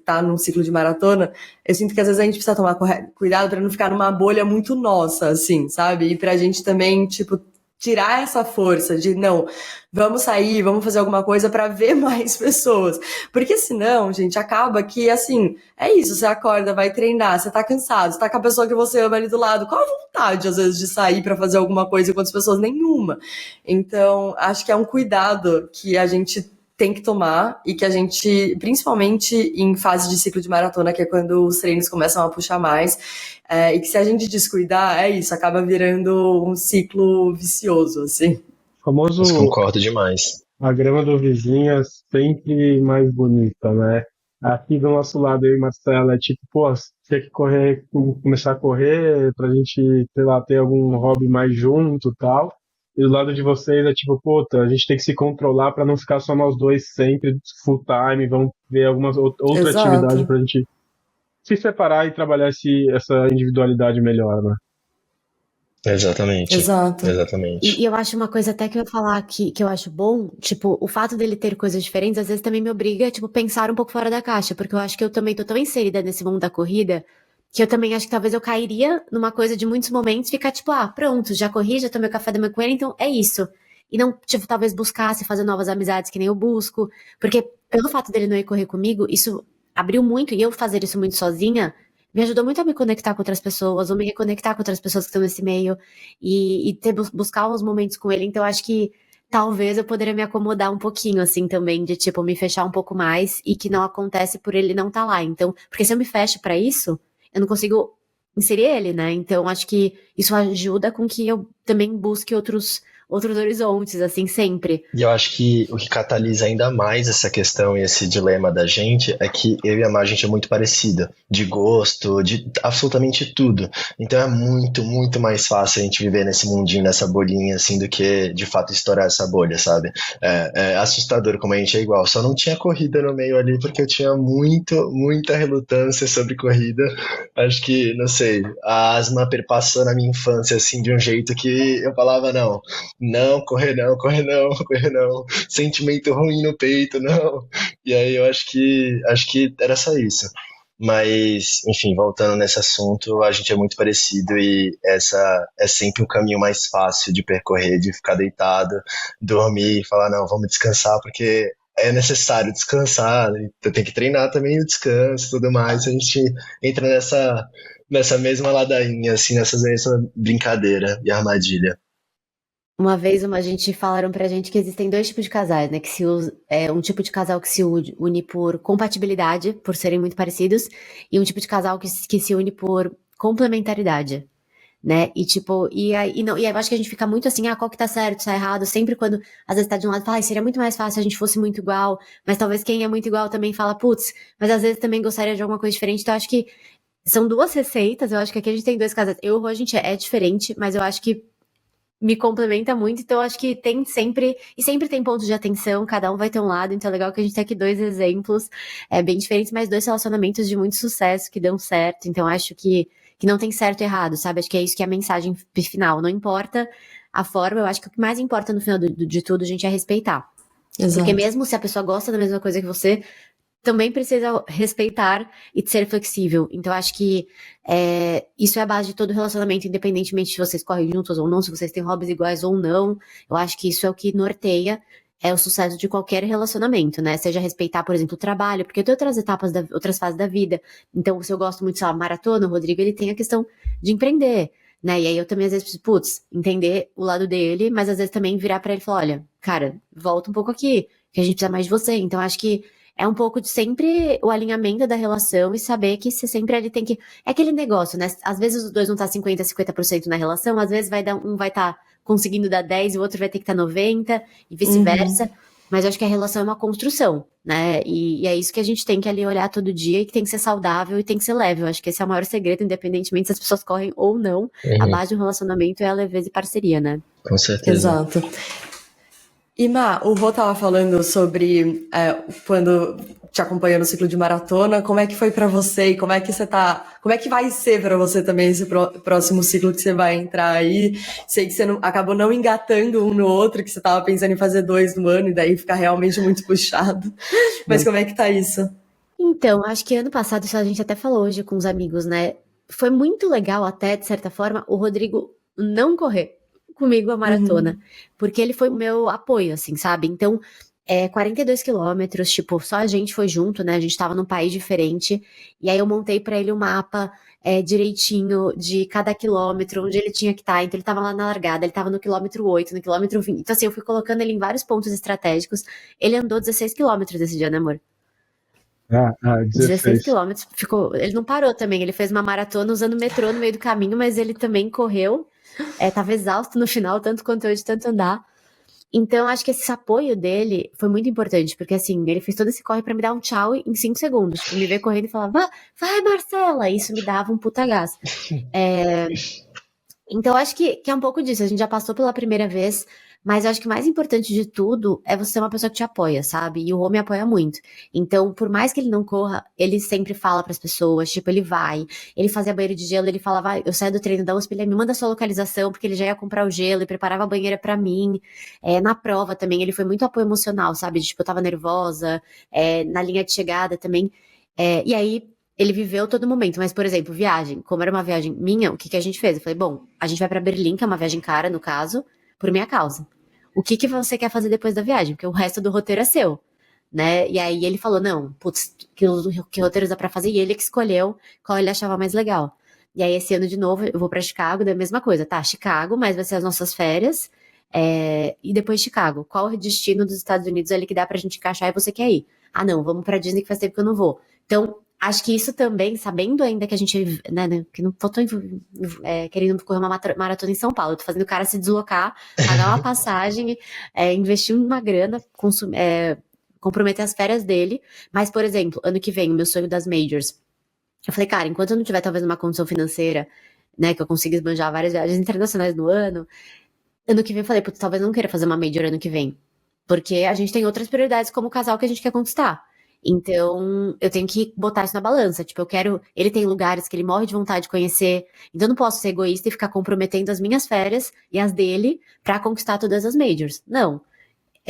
tá num ciclo de maratona, eu sinto que às vezes a gente precisa tomar cuidado pra não ficar numa bolha muito nossa, assim, sabe? E pra gente também, tipo, tirar essa força de, não, vamos sair, vamos fazer alguma coisa pra ver mais pessoas. Porque senão, gente, acaba que, assim, é isso, você acorda, vai treinar, você tá cansado, você tá com a pessoa que você ama ali do lado, qual a vontade, às vezes, de sair pra fazer alguma coisa com as pessoas? Nenhuma. Então, acho que é um cuidado que a gente tem que tomar e que a gente, principalmente em fase de ciclo de maratona, que é quando os treinos começam a puxar mais, e que se a gente descuidar, é isso, acaba virando um ciclo vicioso, assim. O famoso, Mas concordo demais. a grama do vizinho é sempre mais bonita, né? Aqui do nosso lado, eu e Marcela, é tipo, pô, tem que começar a correr pra gente, sei lá, ter algum hobby mais junto e tal. E do lado de vocês é tipo, puta, a gente tem que se controlar pra não ficar só nós dois sempre full time, vamos ver algumas outra Exato. atividade pra gente se separar e trabalhar essa individualidade melhor, né? Exatamente. Exato. Exatamente. E eu acho uma coisa até que eu ia falar que eu acho bom, tipo, o fato dele ter coisas diferentes, às vezes também me obriga, tipo, pensar um pouco fora da caixa, porque eu acho que eu também tô tão inserida nesse mundo da corrida, que eu também acho que talvez eu cairia numa coisa de muitos momentos, ficar tipo, pronto, já corri, já tomei café da manhã com ele, então é isso. E não, tipo, talvez buscasse fazer novas amizades que nem eu busco, porque pelo fato dele não ir correr comigo, isso abriu muito, e eu fazer isso muito sozinha, me ajudou muito a me conectar com outras pessoas, ou me reconectar com outras pessoas que estão nesse meio, e buscar uns momentos com ele. Então, acho que talvez eu poderia me acomodar um pouquinho, assim, também, de, tipo, me fechar um pouco mais, e que não acontece por ele não estar lá. Então, porque se eu me fecho pra isso, eu não consigo inserir ele, né? Então, acho que isso ajuda com que eu também busque outros horizontes, assim, sempre. E eu acho que o que catalisa ainda mais essa questão e esse dilema da gente é que eu e a Mar, a gente é muito parecida, de gosto, de absolutamente tudo. Então é muito, muito mais fácil a gente viver nesse mundinho, nessa bolinha, assim, do que de fato estourar essa bolha, sabe? É assustador como a gente é igual. Só não tinha corrida no meio ali porque eu tinha muita relutância sobre corrida. Acho que, não sei, a asma perpassou na minha infância, assim, de um jeito que eu falava, não, correr não, sentimento ruim no peito, não. E aí eu acho que era só isso. Mas, enfim, voltando nesse assunto, a gente é muito parecido e essa é sempre um caminho mais fácil de percorrer, de ficar deitado, dormir e falar, não, vamos descansar, porque é necessário descansar, né? Tem que treinar também o descanso e tudo mais. A gente entra nessa mesma ladainha, assim, nessa mesma brincadeira e armadilha. Uma vez a gente falaram pra gente que existem dois tipos de casais, né? Que um tipo de casal que se une por compatibilidade, por serem muito parecidos, e um tipo de casal que se une por complementaridade, né? E tipo, e aí eu acho que a gente fica muito assim, qual que tá certo, tá errado, sempre quando às vezes tá de um lado, fala, seria muito mais fácil se a gente fosse muito igual, mas talvez quem é muito igual também fala, putz, mas às vezes também gostaria de alguma coisa diferente, então eu acho que são duas receitas, eu acho que aqui a gente tem dois casais, eu e o Rô, a gente é diferente, mas eu acho que me complementa muito, então acho que tem sempre tem pontos de atenção, cada um vai ter um lado, então é legal que a gente tem aqui dois exemplos bem diferentes, mas dois relacionamentos de muito sucesso que dão certo, então acho que não tem certo e errado, sabe? Acho que é isso que é a mensagem final, não importa a forma, eu acho que o que mais importa no final de tudo, gente, é respeitar. Exato. Porque mesmo se a pessoa gosta da mesma coisa que você, também precisa respeitar e ser flexível. Então, acho que isso é a base de todo relacionamento, independentemente se vocês correm juntos ou não, se vocês têm hobbies iguais ou não. Eu acho que isso é o que norteia o sucesso de qualquer relacionamento, né? Seja respeitar, por exemplo, o trabalho, porque tem outras fases da vida. Então, se eu gosto muito, sei lá, maratona, o Rodrigo, ele tem a questão de empreender, né? E aí eu também, às vezes, entender o lado dele, mas às vezes também virar pra ele e falar, olha, cara, volta um pouco aqui, que a gente precisa mais de você. Então, acho que é um pouco de sempre o alinhamento da relação e saber que você sempre ali tem que... É aquele negócio, né? Às vezes os dois vão estar 50% na relação, às vezes um vai estar conseguindo dar 10 e o outro vai ter que estar 90 e vice-versa. Mas eu acho que a relação é uma construção, né? E é isso que a gente tem que ali olhar todo dia e que tem que ser saudável e tem que ser leve. Eu acho que esse é o maior segredo, independentemente se as pessoas correm ou não. A base de um relacionamento é a leveza e parceria, né? Com certeza. Exato. E Má, o Rô tava falando sobre quando te acompanha no ciclo de maratona. Como é que foi pra você e como é que vai ser pra você também esse próximo ciclo que você vai entrar aí? Sei que você acabou não engatando um no outro, que você tava pensando em fazer 2 no ano e daí fica realmente muito puxado. Mas como é que tá isso? Então, acho que ano passado, isso a gente até falou hoje com os amigos, né? Foi muito legal até, de certa forma, o Rodrigo não correr comigo a maratona, porque ele foi o meu apoio, assim, sabe? Então, 42 quilômetros, tipo, só a gente foi junto, né? A gente tava num país diferente, e aí eu montei pra ele o mapa direitinho de cada quilômetro, onde ele tinha que estar. Então, ele tava lá na largada, ele tava no quilômetro 8, no quilômetro 20. Então, assim, eu fui colocando ele em vários pontos estratégicos. Ele andou 16 quilômetros esse dia, né, amor? 16 16. quilômetros, ele não parou também, ele fez uma maratona usando o metrô no meio do caminho, mas ele também correu, tava exausto no final, tanto quanto eu de tanto andar. Então, acho que esse apoio dele foi muito importante, porque assim, ele fez todo esse corre pra me dar um tchau em 5 segundos, tipo, me ver correndo e falar, vai Marcela, isso me dava um puta gás. Então, acho que é um pouco disso, a gente já passou pela primeira vez, mas eu acho que o mais importante de tudo é você ser uma pessoa que te apoia, sabe? E o Rô me apoia muito. Então, por mais que ele não corra, ele sempre fala pras pessoas, tipo, ele fazia banheiro de gelo, ele falava, eu saio do treino da USP, ele me manda a sua localização, porque ele já ia comprar o gelo e preparava a banheira pra mim. Na prova também, ele foi muito apoio emocional, sabe? Tipo, eu tava nervosa, na linha de chegada também. E aí, ele viveu todo momento, mas, por exemplo, viagem, como era uma viagem minha, o que a gente fez? Eu falei, bom, a gente vai pra Berlim, que é uma viagem cara, no caso, por minha causa. O que você quer fazer depois da viagem? Porque o resto do roteiro é seu, né? E aí ele falou, não, putz, que roteiros dá pra fazer? E ele que escolheu qual ele achava mais legal. E aí esse ano, de novo, eu vou pra Chicago, da mesma coisa, tá? Chicago, mas vai ser as nossas férias, e depois Chicago. Qual o destino dos Estados Unidos ali que dá pra gente encaixar e você quer ir? Ah, não, vamos pra Disney que faz tempo que eu não vou. Então, acho que isso também, sabendo ainda que a gente, né, que não tô querendo correr uma maratona em São Paulo, eu tô fazendo o cara se deslocar, pagar uma passagem, investir uma grana, comprometer as férias dele, mas, por exemplo, ano que vem, o meu sonho das majors, eu falei, cara, enquanto eu não tiver talvez uma condição financeira, né, que eu consiga esbanjar várias viagens internacionais no ano que vem eu falei, putz, talvez eu não queira fazer uma major ano que vem, porque a gente tem outras prioridades como casal que a gente quer conquistar. Então, eu tenho que botar isso na balança. Tipo, ele tem lugares que ele morre de vontade de conhecer. Então, eu não posso ser egoísta e ficar comprometendo as minhas férias e as dele pra conquistar todas as majors. Não.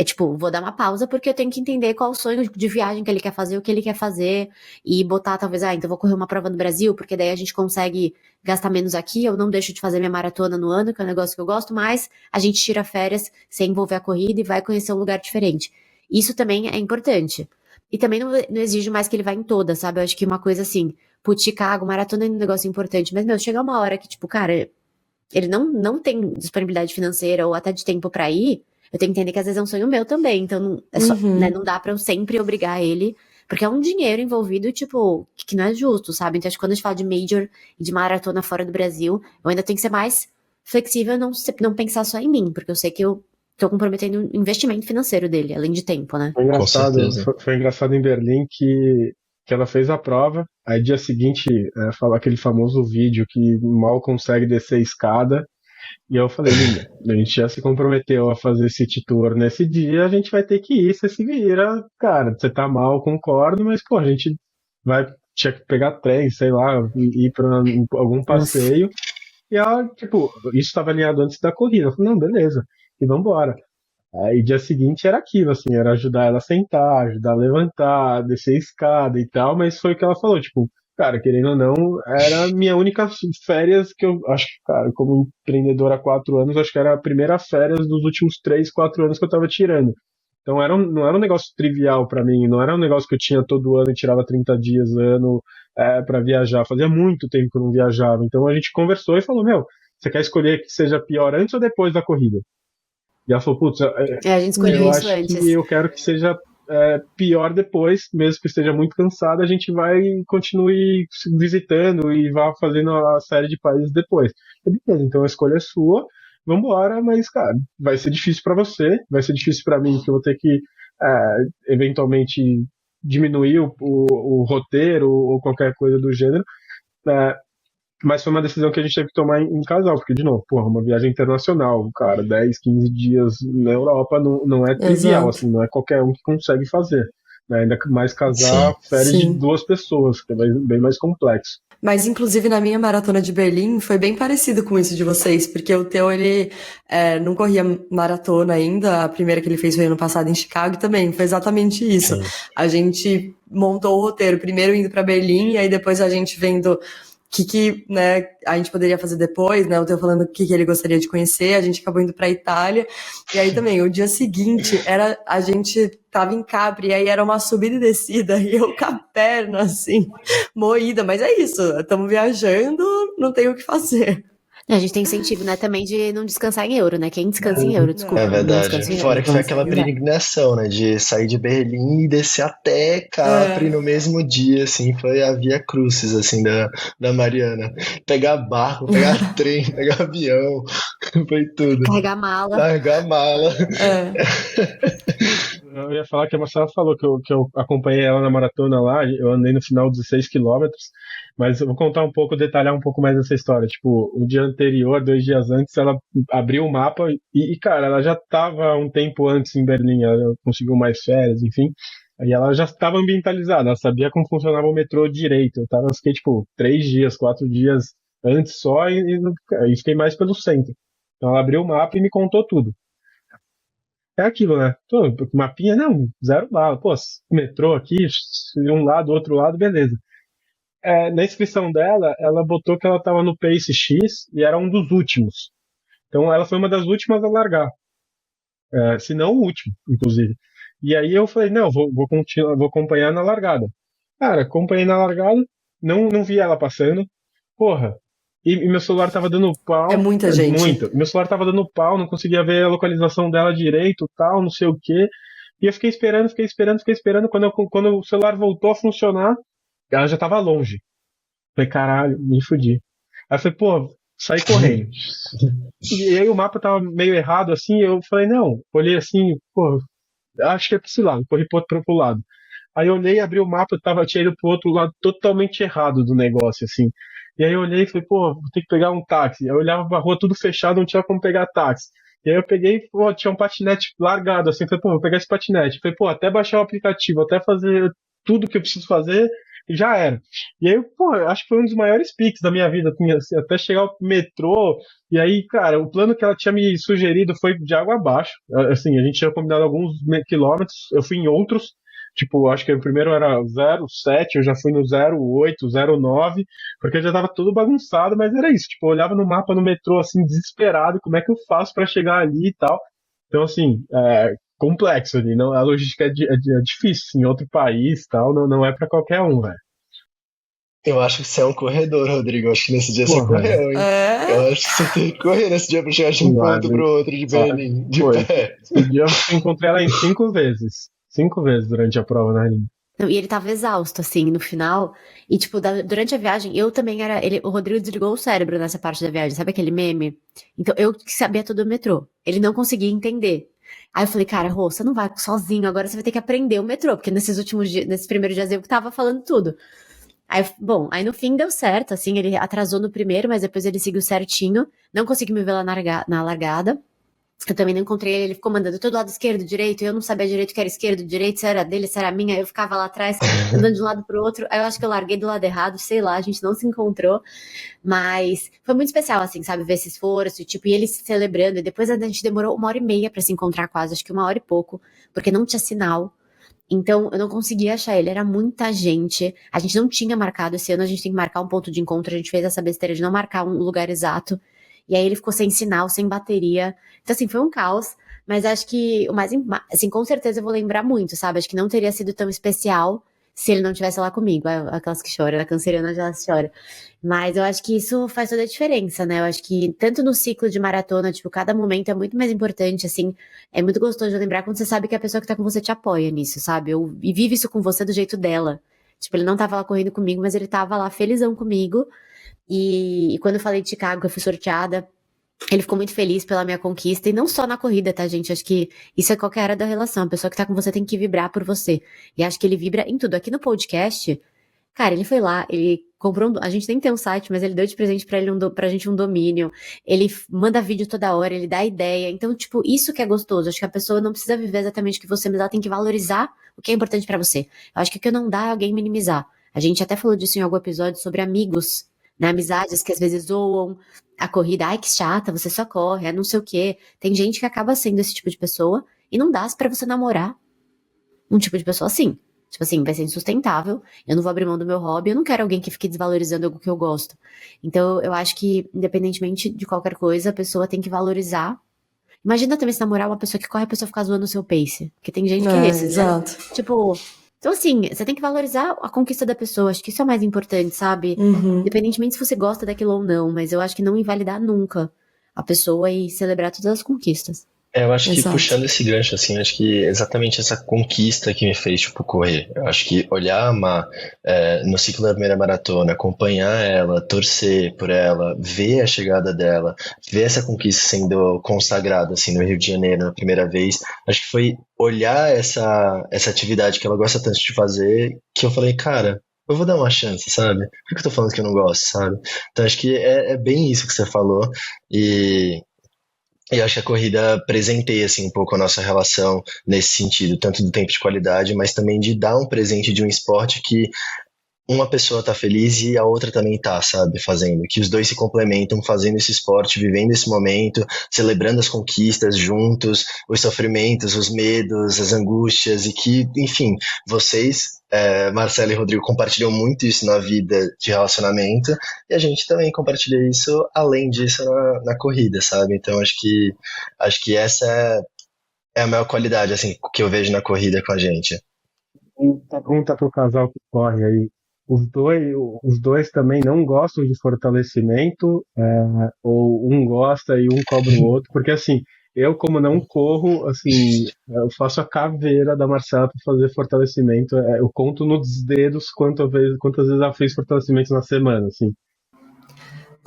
Tipo, vou dar uma pausa porque eu tenho que entender qual o sonho de viagem que ele quer fazer, o que ele quer fazer e botar talvez, então vou correr uma prova no Brasil, porque daí a gente consegue gastar menos aqui, eu não deixo de fazer minha maratona no ano, que é um negócio que eu gosto, mas a gente tira férias sem envolver a corrida e vai conhecer um lugar diferente. Isso também é importante. E também não exijo mais que ele vá em todas, sabe? Eu acho que uma coisa assim, putz, Chicago, maratona é um negócio importante, mas, chega uma hora que, tipo, cara, ele não tem disponibilidade financeira ou até de tempo pra ir, eu tenho que entender que às vezes é um sonho meu também, então não dá pra eu sempre obrigar ele, porque é um dinheiro envolvido, tipo, que não é justo, sabe? Então acho que quando a gente fala de major e de maratona fora do Brasil, eu ainda tenho que ser mais flexível e não pensar só em mim, porque eu sei que eu tô comprometendo o investimento financeiro dele, além de tempo, né? Foi engraçado em Berlim que ela fez a prova, aí dia seguinte falou aquele famoso vídeo que mal consegue descer a escada. E eu falei, Linda, a gente já se comprometeu a fazer City Tour nesse dia, a gente vai ter que ir, você se vira. Cara, você tá mal, concordo, mas, pô, a gente tinha que pegar trem, sei lá, ir pra algum passeio. E ela, tipo, isso estava alinhado antes da corrida. Eu falei, não, beleza, e vambora. Aí dia seguinte era aquilo, assim, era ajudar ela a sentar, ajudar a levantar, descer a escada e tal, mas foi o que ela falou, tipo, cara, querendo ou não, era a minha única férias que eu acho que, cara, como empreendedor há 4 anos, acho que era a primeira férias dos últimos 3, 4 anos que eu tava tirando. Então não era um negócio trivial pra mim, não era um negócio que eu tinha todo ano e tirava 30 dias ano pra viajar. Fazia muito tempo que eu não viajava. Então a gente conversou e falou, você quer escolher que seja pior antes ou depois da corrida? E ela falou, putz, a gente escolheu eu isso acho antes. que eu quero que seja pior depois, mesmo que esteja muito cansada, a gente vai e continue visitando e vá fazendo a série de países depois. Beleza, então a escolha é sua, vambora, mas, cara, vai ser difícil pra você, vai ser difícil pra mim, que eu vou ter que eventualmente diminuir o roteiro ou qualquer coisa do gênero. Mas foi uma decisão que a gente teve que tomar em casal, porque, de novo, uma viagem internacional, cara, 10, 15 dias na Europa não é trivial, assim, não é qualquer um que consegue fazer. né? Ainda mais casar séries de sim. 2 pessoas, que é bem mais complexo. Mas, inclusive, na minha maratona de Berlim, foi bem parecido com isso de vocês, porque o Theo, ele não corria maratona ainda, a primeira que ele fez foi ano passado em Chicago, e também foi exatamente isso. Sim. A gente montou o roteiro, primeiro indo para Berlim, e aí depois a gente vendo o que né, a gente poderia fazer depois, né? O Theo falando o que ele gostaria de conhecer, a gente acabou indo pra Itália, e aí também, o dia seguinte, a gente tava em Capri, e aí era uma subida e descida, e eu com a perna, assim, moída, mas é isso, estamos viajando, não tem o que fazer. A gente tem incentivo, né, também de não descansar em euro, né? Quem descansa em euro, desculpa. É Não verdade. descansa em Fora euro. que foi aquela Não dá. peregrinação, né? De sair de Berlim e descer até Capri no mesmo dia, assim. Foi a Via Crucis, assim, da Mariana. Pegar barco, pegar trem, pegar avião. Foi tudo. Carregar mala. Largar a mala. Eu ia falar que a Marcela falou que eu acompanhei ela na maratona lá, eu andei no final 16 quilômetros, mas eu vou contar um pouco, detalhar um pouco mais essa história. Tipo, o dia anterior, 2 dias antes, ela abriu o mapa e cara, ela já estava um tempo antes em Berlim, ela conseguiu mais férias, enfim, aí ela já estava ambientalizada, ela sabia como funcionava o metrô direito. Eu fiquei, tipo, 3 dias, 4 dias antes só e fiquei mais pelo centro. Então ela abriu o mapa e me contou tudo. É aquilo, né? Pô, mapinha, não, zero bala. Pô, metrô aqui, um lado, outro lado, beleza. Na inscrição dela, ela botou que ela tava no Pace X e era um dos últimos. Então ela foi uma das últimas a largar. Se não o último, inclusive. E aí eu falei, não, vou continuar, vou acompanhar na largada. Cara, acompanhei na largada, não vi ela passando. Porra. E meu celular tava dando pau. É muita gente. Muito. Meu celular tava dando pau, não conseguia ver a localização dela direito, tal, não sei o quê. E eu fiquei esperando. Quando o celular voltou a funcionar, ela já tava longe. Falei, caralho, me fudi. Aí eu falei, pô, saí correndo. E aí o mapa tava meio errado, assim, eu falei, não. Olhei assim, pô, acho que é pra esse lado, corri pro lado. Aí eu olhei, abri o mapa, tinha ido pro outro lado totalmente errado do negócio, assim. E aí eu olhei e falei, pô, vou ter que pegar um táxi. Eu olhava pra rua tudo fechado, não tinha como pegar táxi. E aí eu peguei, pô, tinha um patinete largado, assim, falei, pô, vou pegar esse patinete. Falei, pô, até baixar o aplicativo, até fazer tudo que eu preciso fazer, e já era. E aí, pô, acho que foi um dos maiores piques da minha vida, assim, até chegar ao metrô. E aí, cara, o plano que ela tinha me sugerido foi de água abaixo. Assim, a gente tinha combinado alguns quilômetros, eu fui em outros. Tipo, acho que o primeiro era 0,7, eu já fui no 0,8, 0,9, porque já tava tudo bagunçado, mas era isso. Tipo, eu olhava no mapa no metrô, assim, desesperado, como é que eu faço pra chegar ali e tal. Então, assim, complexo ali, não, a logística é difícil, em outro país e tal, não é pra qualquer um, velho. Eu acho que você é um corredor, Rodrigo. Eu acho que nesse dia você Porra, correu, hein? Eu acho que você tem que correr nesse dia pra chegar de um ponto pro outro de Berlim, de pé. Esse dia eu encontrei ela em 5 vezes. 5 vezes durante a prova, né, Aline? Não, e ele tava exausto, assim, no final. E, tipo, durante a viagem, eu também era. O Rodrigo desligou o cérebro nessa parte da viagem, sabe aquele meme? Então, eu que sabia tudo do metrô. Ele não conseguia entender. Aí eu falei, cara, Rô, você não vai sozinho, agora você vai ter que aprender o metrô, porque nesses últimos dias, nesses primeiros dias eu que tava falando tudo. Aí, bom, aí no fim deu certo, assim, ele atrasou no primeiro, mas depois ele seguiu certinho. Não consegui me ver lá na largada. Eu também não encontrei ele ficou mandando todo lado esquerdo, direito, e eu não sabia direito que era esquerdo, direito, se era dele, se era minha, eu ficava lá atrás, andando de um lado pro outro, aí eu acho que eu larguei do lado errado, sei lá, a gente não se encontrou, mas foi muito especial, assim, sabe, ver esse esforço, tipo, e ele se celebrando, e depois a gente demorou 1h30 pra se encontrar quase, acho que 1 hora e pouco, porque não tinha sinal, então eu não conseguia achar ele, era muita gente, a gente não tinha marcado esse ano, a gente tem que marcar um ponto de encontro, a gente fez essa besteira de não marcar um lugar exato, e aí ele ficou sem sinal, sem bateria. Então, assim, foi um caos. Mas acho que o mais... Assim, com certeza eu vou lembrar muito, sabe? Acho que não teria sido tão especial se ele não estivesse lá comigo. Aquelas que choram, a canceriana já chora. Mas eu acho que isso faz toda a diferença, né? Eu acho que tanto no ciclo de maratona, tipo, cada momento é muito mais importante, assim. É muito gostoso de lembrar quando você sabe que a pessoa que tá com você te apoia nisso, sabe? E vive isso com você do jeito dela. Tipo, ele não tava lá correndo comigo, mas ele tava lá felizão comigo. E quando eu falei de Chicago, eu fui sorteada, ele ficou muito feliz pela minha conquista, e não só na corrida, tá, gente? Acho que isso é qualquer área da relação, a pessoa que tá com você tem que vibrar por você, e acho que ele vibra em tudo. Aqui no podcast, cara, ele foi lá, ele a gente nem tem um site, mas ele deu de presente pra gente um domínio, ele manda vídeo toda hora, ele dá ideia, então, tipo, isso que é gostoso, acho que a pessoa não precisa viver exatamente o que você, mas ela tem que valorizar o que é importante pra você. Eu acho que o que não dá é alguém minimizar. A gente até falou disso em algum episódio sobre amigos, né, amizades que às vezes zoam a corrida, ai que chata, você só corre, é não sei o quê. Tem gente que acaba sendo esse tipo de pessoa e não dá pra você namorar um tipo de pessoa assim. Tipo assim, vai ser insustentável, eu não vou abrir mão do meu hobby, eu não quero alguém que fique desvalorizando algo que eu gosto. Então, eu acho que, independentemente de qualquer coisa, a pessoa tem que valorizar. Imagina também se namorar uma pessoa que corre, a pessoa ficar zoando o seu pace. Porque tem gente que é esse, né? Exato. Tipo, então assim, você tem que valorizar a conquista da pessoa, acho que isso é o mais importante, sabe? Uhum. Independentemente se você gosta daquilo ou não, mas eu acho que não invalidar nunca a pessoa e celebrar todas as conquistas. Eu acho que Exato. puxando esse gancho, assim, acho que exatamente essa conquista que me fez, tipo, correr. Eu acho que olhar a Má no ciclo da primeira maratona, acompanhar ela, torcer por ela, ver a chegada dela, ver essa conquista sendo consagrada, assim, no Rio de Janeiro, na primeira vez, acho que foi olhar essa atividade que ela gosta tanto de fazer, que eu falei, cara, eu vou dar uma chance, sabe? Por que eu tô falando que eu não gosto, sabe? Então acho que é bem isso que você falou, e eu acho que a corrida presenteia assim, um pouco a nossa relação nesse sentido, tanto do tempo de qualidade, mas também de dar um presente de um esporte que uma pessoa tá feliz e a outra também tá, sabe, fazendo. Que os dois se complementam fazendo esse esporte, vivendo esse momento, celebrando as conquistas juntos, os sofrimentos, os medos, as angústias, e que, enfim, vocês, Marcelo e Rodrigo, compartilham muito isso na vida de relacionamento, e a gente também compartilha isso, além disso, na corrida, sabe? Então acho que essa é a maior qualidade, assim, que eu vejo na corrida com a gente. Pergunta pro casal que corre aí. Os dois também não gostam de fortalecimento, ou um gosta e um cobra o outro, porque assim, eu como não corro, assim, eu faço a caveira da Marcela para fazer fortalecimento, eu conto nos dedos quantas vezes ela fez fortalecimento na semana, assim.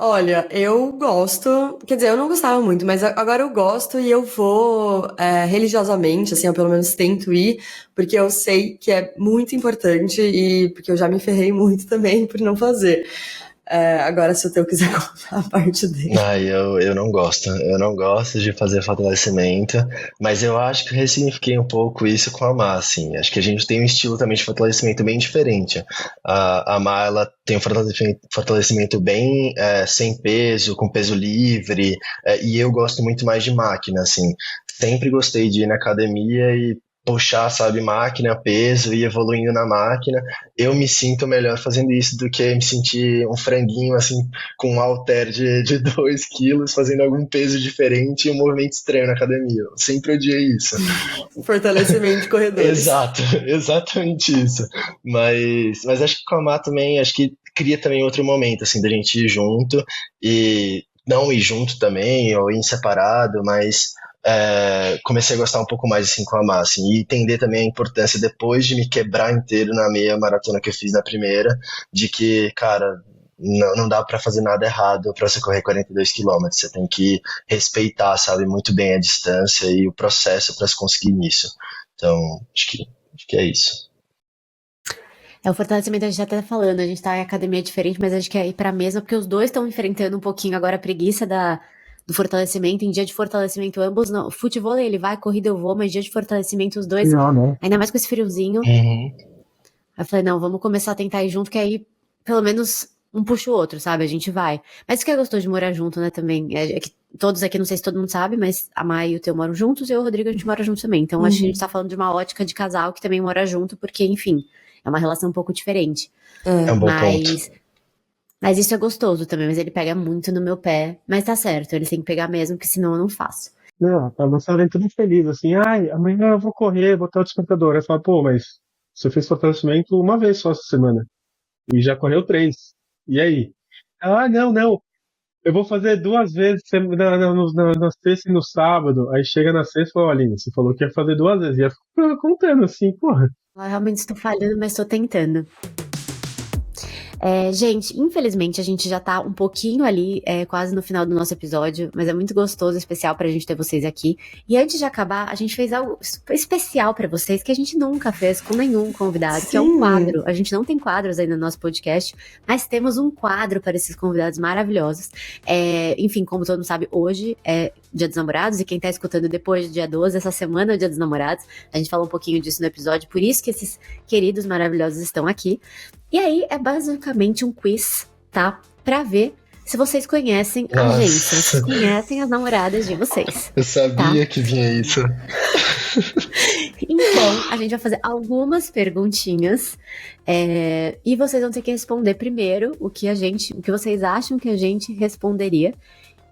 Olha, eu gosto, quer dizer, eu não gostava muito, mas agora eu gosto e eu vou religiosamente, assim, eu pelo menos tento ir, porque eu sei que é muito importante e porque eu já me ferrei muito também por não fazer. Agora, se o Teu quiser contar a parte dele. Eu não gosto. Eu não gosto de fazer fortalecimento, mas eu acho que eu ressignifiquei um pouco isso com a Má, assim. Acho que a gente tem um estilo também de fortalecimento bem diferente. A Má, ela tem um fortalecimento bem sem peso, com peso livre, e eu gosto muito mais de máquina, assim. Sempre gostei de ir na academia e puxar, sabe, máquina, peso e evoluindo na máquina. Eu me sinto melhor fazendo isso do que me sentir um franguinho, assim, com um halter de 2 quilos, fazendo algum peso diferente e um movimento estranho na academia. Eu sempre odiei isso. Fortalecimento de corredores. Exato, exatamente isso. Mas acho que com a Má também, acho que cria também outro momento, assim, da gente ir junto e não ir junto também, ou ir em separado, mas comecei a gostar um pouco mais assim com a Má, assim, e entender também a importância depois de me quebrar inteiro na meia maratona que eu fiz na primeira, de que, cara, não dá pra fazer nada errado pra você correr 42 quilômetros, você tem que respeitar, sabe, muito bem a distância e o processo pra se conseguir nisso. Então, acho que é isso. O fortalecimento a gente tá até falando, a gente tá em academia diferente, mas a gente quer ir pra mesma, porque os dois estão enfrentando um pouquinho agora a preguiça do fortalecimento. Em dia de fortalecimento, ambos não. Futebol ele vai, corrida eu vou, mas dia de fortalecimento os dois, Não. ainda mais com esse friozinho. Uhum. Aí eu falei, não, vamos começar a tentar ir junto, que aí pelo menos um puxa o outro, sabe? A gente vai. Mas isso que é gostoso de morar junto, né, também. É que todos aqui, não sei se todo mundo sabe, mas a Mai e o Teu moram juntos e eu e o Rodrigo a gente mora junto também. Então acho que a gente tá falando de uma ótica de casal que também mora junto, porque, enfim, é uma relação um pouco diferente. É um bom ponto. Mas isso é gostoso também, mas ele pega muito no meu pé. Mas tá certo, ele tem que pegar mesmo, porque senão eu não faço. Não, a Marcela entra tudo feliz, assim, ai, amanhã eu vou correr, vou botar o despertador. Aí fala, pô, mas você fez fortalecimento uma vez só essa semana. E já correu 3. E aí? Não. Eu vou fazer 2 vezes na sexta e no sábado. Aí chega na sexta e fala, Aline, você falou que ia fazer 2 vezes. E ia ficar contando assim, porra. Eu realmente estou falhando, mas estou tentando. Gente, infelizmente a gente já tá um pouquinho ali, quase no final do nosso episódio, mas é muito gostoso, especial pra gente ter vocês aqui. E antes de acabar, a gente fez algo especial pra vocês que a gente nunca fez com nenhum convidado, que é um Sim. quadro. A gente não tem quadros ainda no nosso podcast, mas temos um quadro para esses convidados maravilhosos. Enfim, como todo mundo sabe, hoje é Dia dos Namorados, e quem tá escutando depois do dia 12, essa semana é o Dia dos Namorados. A gente falou um pouquinho disso no episódio, por isso que esses queridos maravilhosos estão aqui. E aí é basicamente um quiz, tá? Pra ver se vocês conhecem a Nossa. gente, se vocês conhecem as namoradas de vocês. Eu sabia que vinha isso. Então, a gente vai fazer algumas perguntinhas e vocês vão ter que responder primeiro o que vocês acham que a gente responderia.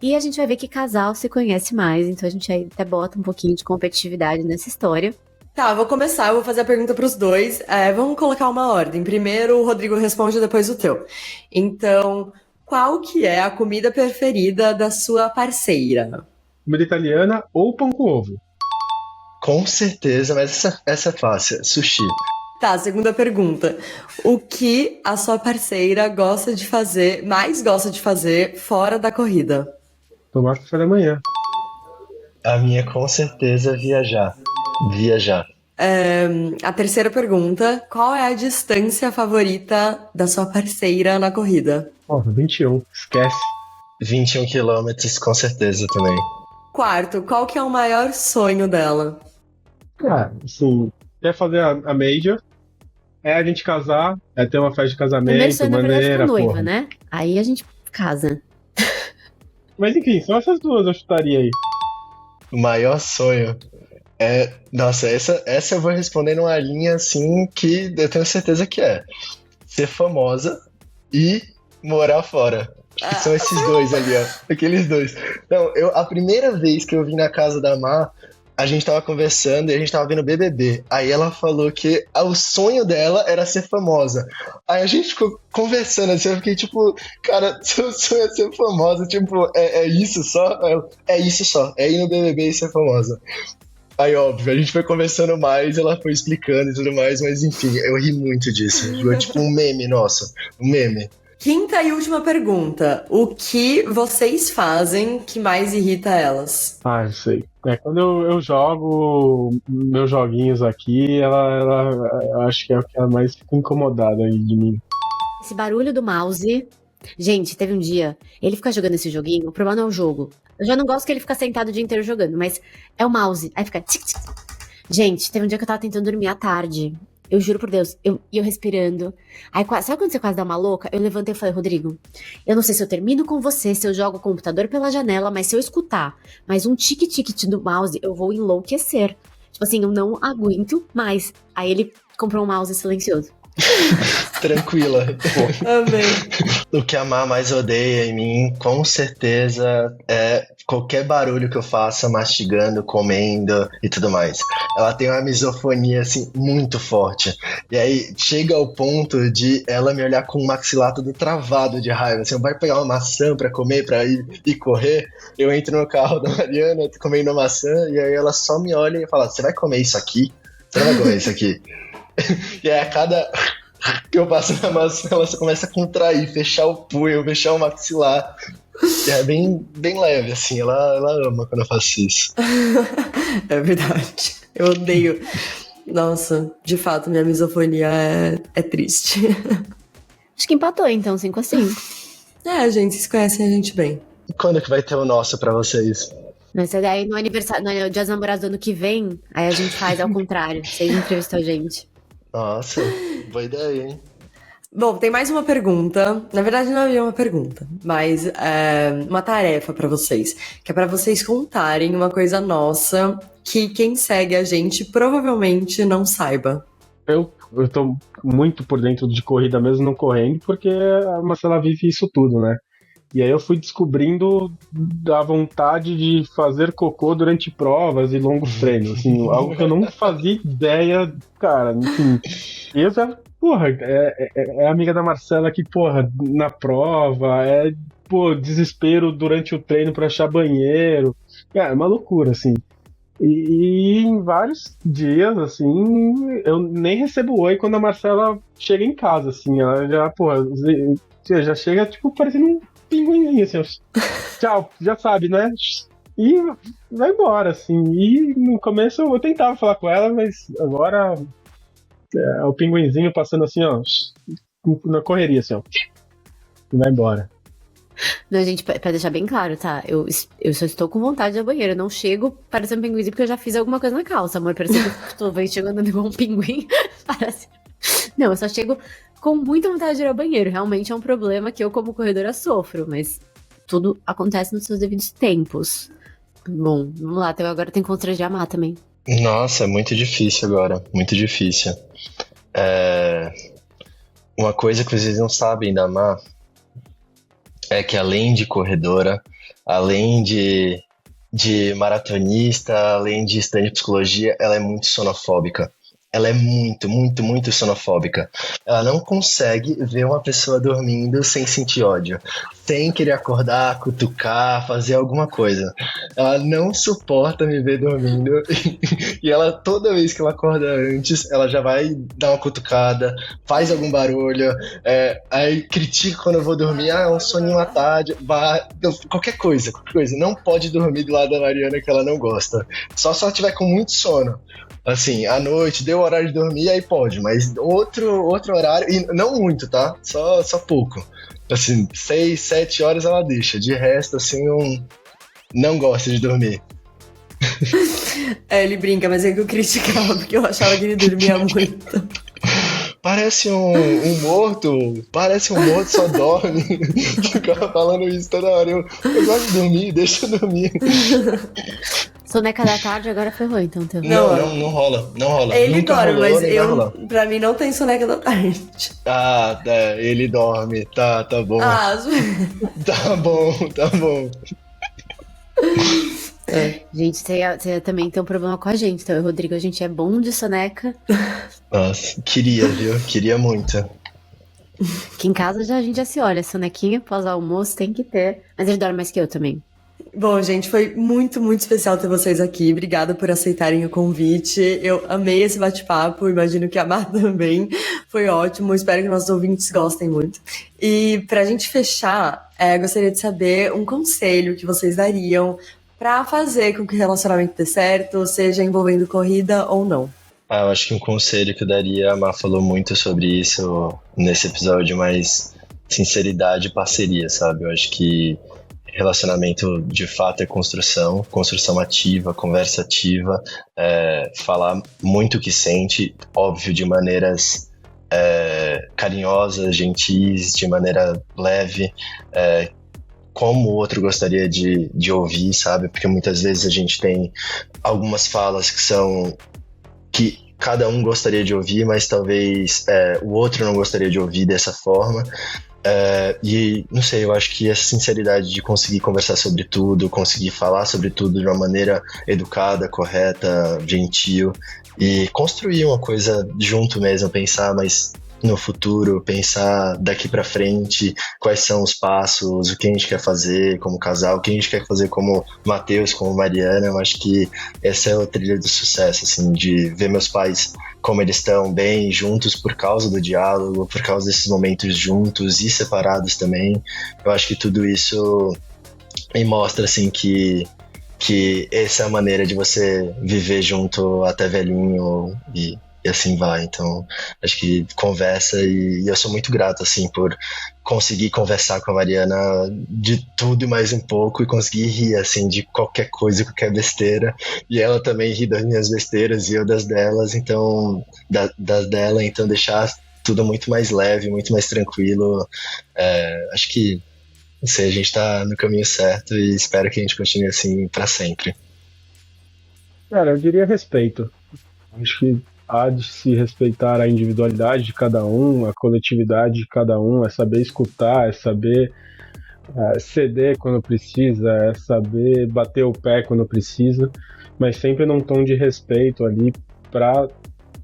E a gente vai ver que casal se conhece mais, então a gente aí até bota um pouquinho de competitividade nessa história. Tá, vou começar, eu vou fazer a pergunta pros dois. Vamos colocar uma ordem. Primeiro o Rodrigo responde, depois o teu. Então, qual que é a comida preferida da sua parceira? Comida italiana ou pão com ovo? Com certeza, mas essa é fácil. Sushi. Tá, segunda pergunta. O que a sua parceira mais gosta de fazer fora da corrida? Tomar café da manhã. A minha, com certeza, viajar. A terceira pergunta. Qual é a distância favorita da sua parceira na corrida? 21, esquece. 21 quilômetros, com certeza também. Quarto, qual que é o maior sonho dela? Assim, quer fazer a Major, a gente casar, ter uma festa de Primeiro casamento, sonho, na verdade, maneira, ficar noiva, porra. né? Aí a gente casa. Mas enfim, são essas duas eu chutaria aí. O maior sonho é... Nossa, essa eu vou responder numa linha, assim, que eu tenho certeza que é. Ser famosa e morar fora. Que são esses dois ali, ó. Aqueles dois. Não, a primeira vez que eu vim na casa da Má, a gente tava conversando e a gente tava vendo BBB. Aí ela falou que o sonho dela era ser famosa. Aí a gente ficou conversando assim, eu fiquei tipo, cara, seu sonho é ser famosa, tipo, é isso só? É isso só, é ir no BBB e ser famosa. Aí, óbvio, a gente foi conversando mais, ela foi explicando e tudo mais, mas enfim, eu ri muito disso. Foi tipo um meme, nossa, um meme. Quinta e última pergunta. O que vocês fazem que mais irrita elas? Eu sei. Quando eu jogo meus joguinhos aqui, ela eu acho que é o que ela mais fica incomodada aí de mim. Esse barulho do mouse. Gente, teve um dia, ele fica jogando esse joguinho, o problema não é o jogo. Eu já não gosto que ele fica sentado o dia inteiro jogando, mas é o mouse. Aí fica tic, tic. Gente, teve um dia que eu tava tentando dormir à tarde. Eu juro por Deus, eu respirando. Aí, sabe quando você quase dá uma louca? Eu levantei e falei, Rodrigo, eu não sei se eu termino com você, se eu jogo o computador pela janela, mas se eu escutar mais um tique-tique do mouse, eu vou enlouquecer. Tipo assim, eu não aguento mais. Aí ele comprou um mouse silencioso. Tranquila. Amém. O que a Má mais odeia em mim, com certeza, é qualquer barulho que eu faça mastigando, comendo e tudo mais. Ela tem uma misofonia, assim, muito forte. E aí, chega ao ponto de ela me olhar com o maxilar todo travado de raiva. Assim, vai pegar uma maçã pra comer, pra ir e correr. Eu entro no carro da Mariana, comendo a maçã, e aí ela só me olha e fala, você vai comer isso aqui? Você não vai comer isso aqui? E aí, a cada que eu passo na maçã, ela só começa a contrair, fechar o punho, fechar o maxilar. E é bem leve, assim, ela ama quando eu faço isso. É verdade. Eu odeio. Nossa, de fato, minha misofonia é triste. Acho que empatou, então, 5-5. Gente, vocês conhecem a gente bem. E quando que vai ter o nosso pra vocês? Mas daí no aniversário, no Dia dos Namorados do ano que vem, aí a gente faz ao contrário. Vocês entrevistam a gente. Nossa, boa ideia, hein? Bom, tem mais uma pergunta. Na verdade, não havia uma pergunta, mas uma tarefa pra vocês. Que é pra vocês contarem uma coisa nossa que quem segue a gente provavelmente não saiba. Eu tô muito por dentro de corrida mesmo, não correndo, porque a Marcela vive isso tudo, né? E aí eu fui descobrindo a vontade de fazer cocô durante provas e longos treinos, assim, algo que eu não fazia ideia, cara, enfim. E eu já, porra, é amiga da Marcela que, porra, na prova, desespero durante o treino pra achar banheiro. Cara, é uma loucura, assim. E em vários dias, assim, eu nem recebo oi quando a Marcela chega em casa, assim. Ela já, pô, já chega, tipo, parecendo um pinguinzinho, assim. Tchau, já sabe, né? E vai embora, assim. E no começo eu tentava falar com ela, mas agora é o pinguinzinho passando assim, ó, na correria, assim, ó. E vai embora. Não, gente, pra deixar bem claro, tá? Eu só estou com vontade de ir ao banheiro. Eu não chego parecendo um pinguinzinho porque eu já fiz alguma coisa na calça, amor. Parece que eu tô chegando andando igual um pinguim. Parece. Não, eu só chego com muita vontade de ir ao banheiro. Realmente é um problema que eu, como corredora, sofro. Mas tudo acontece nos seus devidos tempos. Bom, vamos lá. Agora tem contra de amar também. Nossa, é muito difícil agora. Muito difícil. Uma coisa que vocês não sabem da Má é que além de corredora, além de maratonista, além de estudante de psicologia, ela é muito sonofóbica. Ela é muito, muito, muito sonofóbica. Ela não consegue ver uma pessoa dormindo sem sentir ódio, sem querer acordar, cutucar, fazer alguma coisa. Ela não suporta me ver dormindo e ela, toda vez que ela acorda antes, ela já vai dar uma cutucada, faz algum barulho, aí critica quando eu vou dormir, é um soninho à tarde, qualquer coisa. Não pode dormir do lado da Mariana que ela não gosta. Só se ela tiver com muito sono. Assim, à noite, deu o horário de dormir, aí pode, mas outro horário, e não muito, tá? Só pouco. Assim, 6, 7 horas ela deixa, de resto, assim, não gosta de dormir. Ele brinca, mas é que eu criticava, porque eu achava que ele dormia muito. Parece um morto, só dorme. Ficava falando isso toda hora, eu gosto de dormir, deixa eu dormir. Soneca da tarde agora ferrou, então. Teu. Não rola. Ele Nunca dorme, rolou, mas pra mim não tem soneca da tarde. Ele dorme, tá bom. Tá bom. Gente, você também tem um problema com a gente. Então, Rodrigo, a gente é bom de soneca. Nossa, queria muito. Aqui em casa a gente já se olha, sonequinha pós-almoço tem que ter. Mas ele dorme mais que eu também. Bom, gente, foi muito, muito especial ter vocês aqui. Obrigada por aceitarem o convite. Eu amei esse bate-papo, imagino que a Mar também. Foi ótimo, espero que nossos ouvintes gostem muito. E pra gente fechar, gostaria de saber um conselho que vocês dariam pra fazer com que o relacionamento dê certo, seja envolvendo corrida ou não. Eu acho que um conselho que eu daria, a Má falou muito sobre isso nesse episódio, mas sinceridade e parceria, sabe? Eu acho que relacionamento de fato é construção ativa, conversa ativa, falar muito o que sente, óbvio, de maneiras carinhosas, gentis, de maneira leve, como o outro gostaria de ouvir, sabe? Porque muitas vezes a gente tem algumas falas que cada um gostaria de ouvir, mas talvez o outro não gostaria de ouvir dessa forma. E não sei, eu acho que essa sinceridade de conseguir conversar sobre tudo, conseguir falar sobre tudo de uma maneira educada, correta, gentil e construir uma coisa junto mesmo, pensar mais no futuro, pensar daqui pra frente, quais são os passos, o que a gente quer fazer como casal, o que a gente quer fazer como Matheus, como Mariana. Eu acho que essa é a trilha do sucesso, assim, de ver meus pais como eles estão bem juntos por causa do diálogo, por causa desses momentos juntos e separados também. Eu acho que tudo isso me mostra, assim, que essa é a maneira de você viver junto até velhinho e assim vai. Então, acho que conversa, e eu sou muito grato, assim, por conseguir conversar com a Mariana de tudo e mais um pouco, e conseguir rir, assim, de qualquer coisa, qualquer besteira, e ela também ri das minhas besteiras e eu das delas, então, das dela, então deixar tudo muito mais leve, muito mais tranquilo. Acho que, não sei, a gente tá no caminho certo e espero que a gente continue assim pra sempre. Cara, eu diria respeito. Acho que há de se respeitar a individualidade de cada um, a coletividade de cada um, é saber escutar, é saber ceder quando precisa, é saber bater o pé quando precisa, mas sempre num tom de respeito ali pra...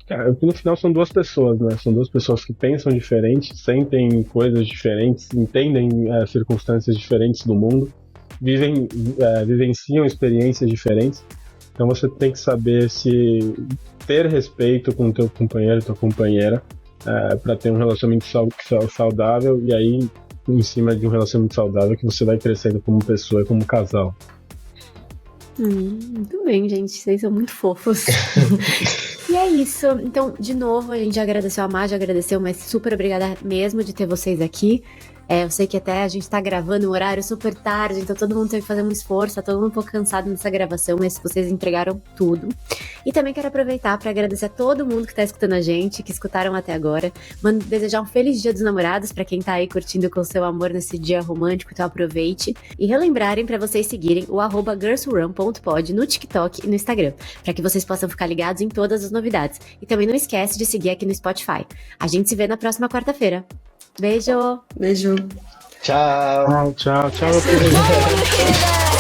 Cara, no final são duas pessoas, né? São duas pessoas que pensam diferente, sentem coisas diferentes, entendem circunstâncias diferentes do mundo, vivenciam experiências diferentes. Então você tem que saber se ter respeito com o teu companheiro, tua companheira, para ter um relacionamento saudável, e aí em cima de um relacionamento saudável que você vai crescendo como pessoa e como casal. Muito bem, gente, vocês são muito fofos. E é isso, então, de novo, a gente já agradeceu, a Má já agradeceu, mas super obrigada mesmo de ter vocês aqui. Eu sei que até a gente tá gravando um horário super tarde, então todo mundo teve que fazer um esforço, tá todo mundo um pouco cansado nessa gravação, mas vocês entregaram tudo. E também quero aproveitar para agradecer a todo mundo que tá escutando a gente, que escutaram até agora. Desejar um feliz Dia dos Namorados para quem tá aí curtindo com o seu amor nesse dia romântico, então aproveite. E relembrarem para vocês seguirem o @girlsrun.pod no TikTok e no Instagram, para que vocês possam ficar ligados em todas as novidades. E também não esquece de seguir aqui no Spotify. A gente se vê na próxima quarta-feira. Beijo! Beijo. Tchau. Tchau. One when you hear that.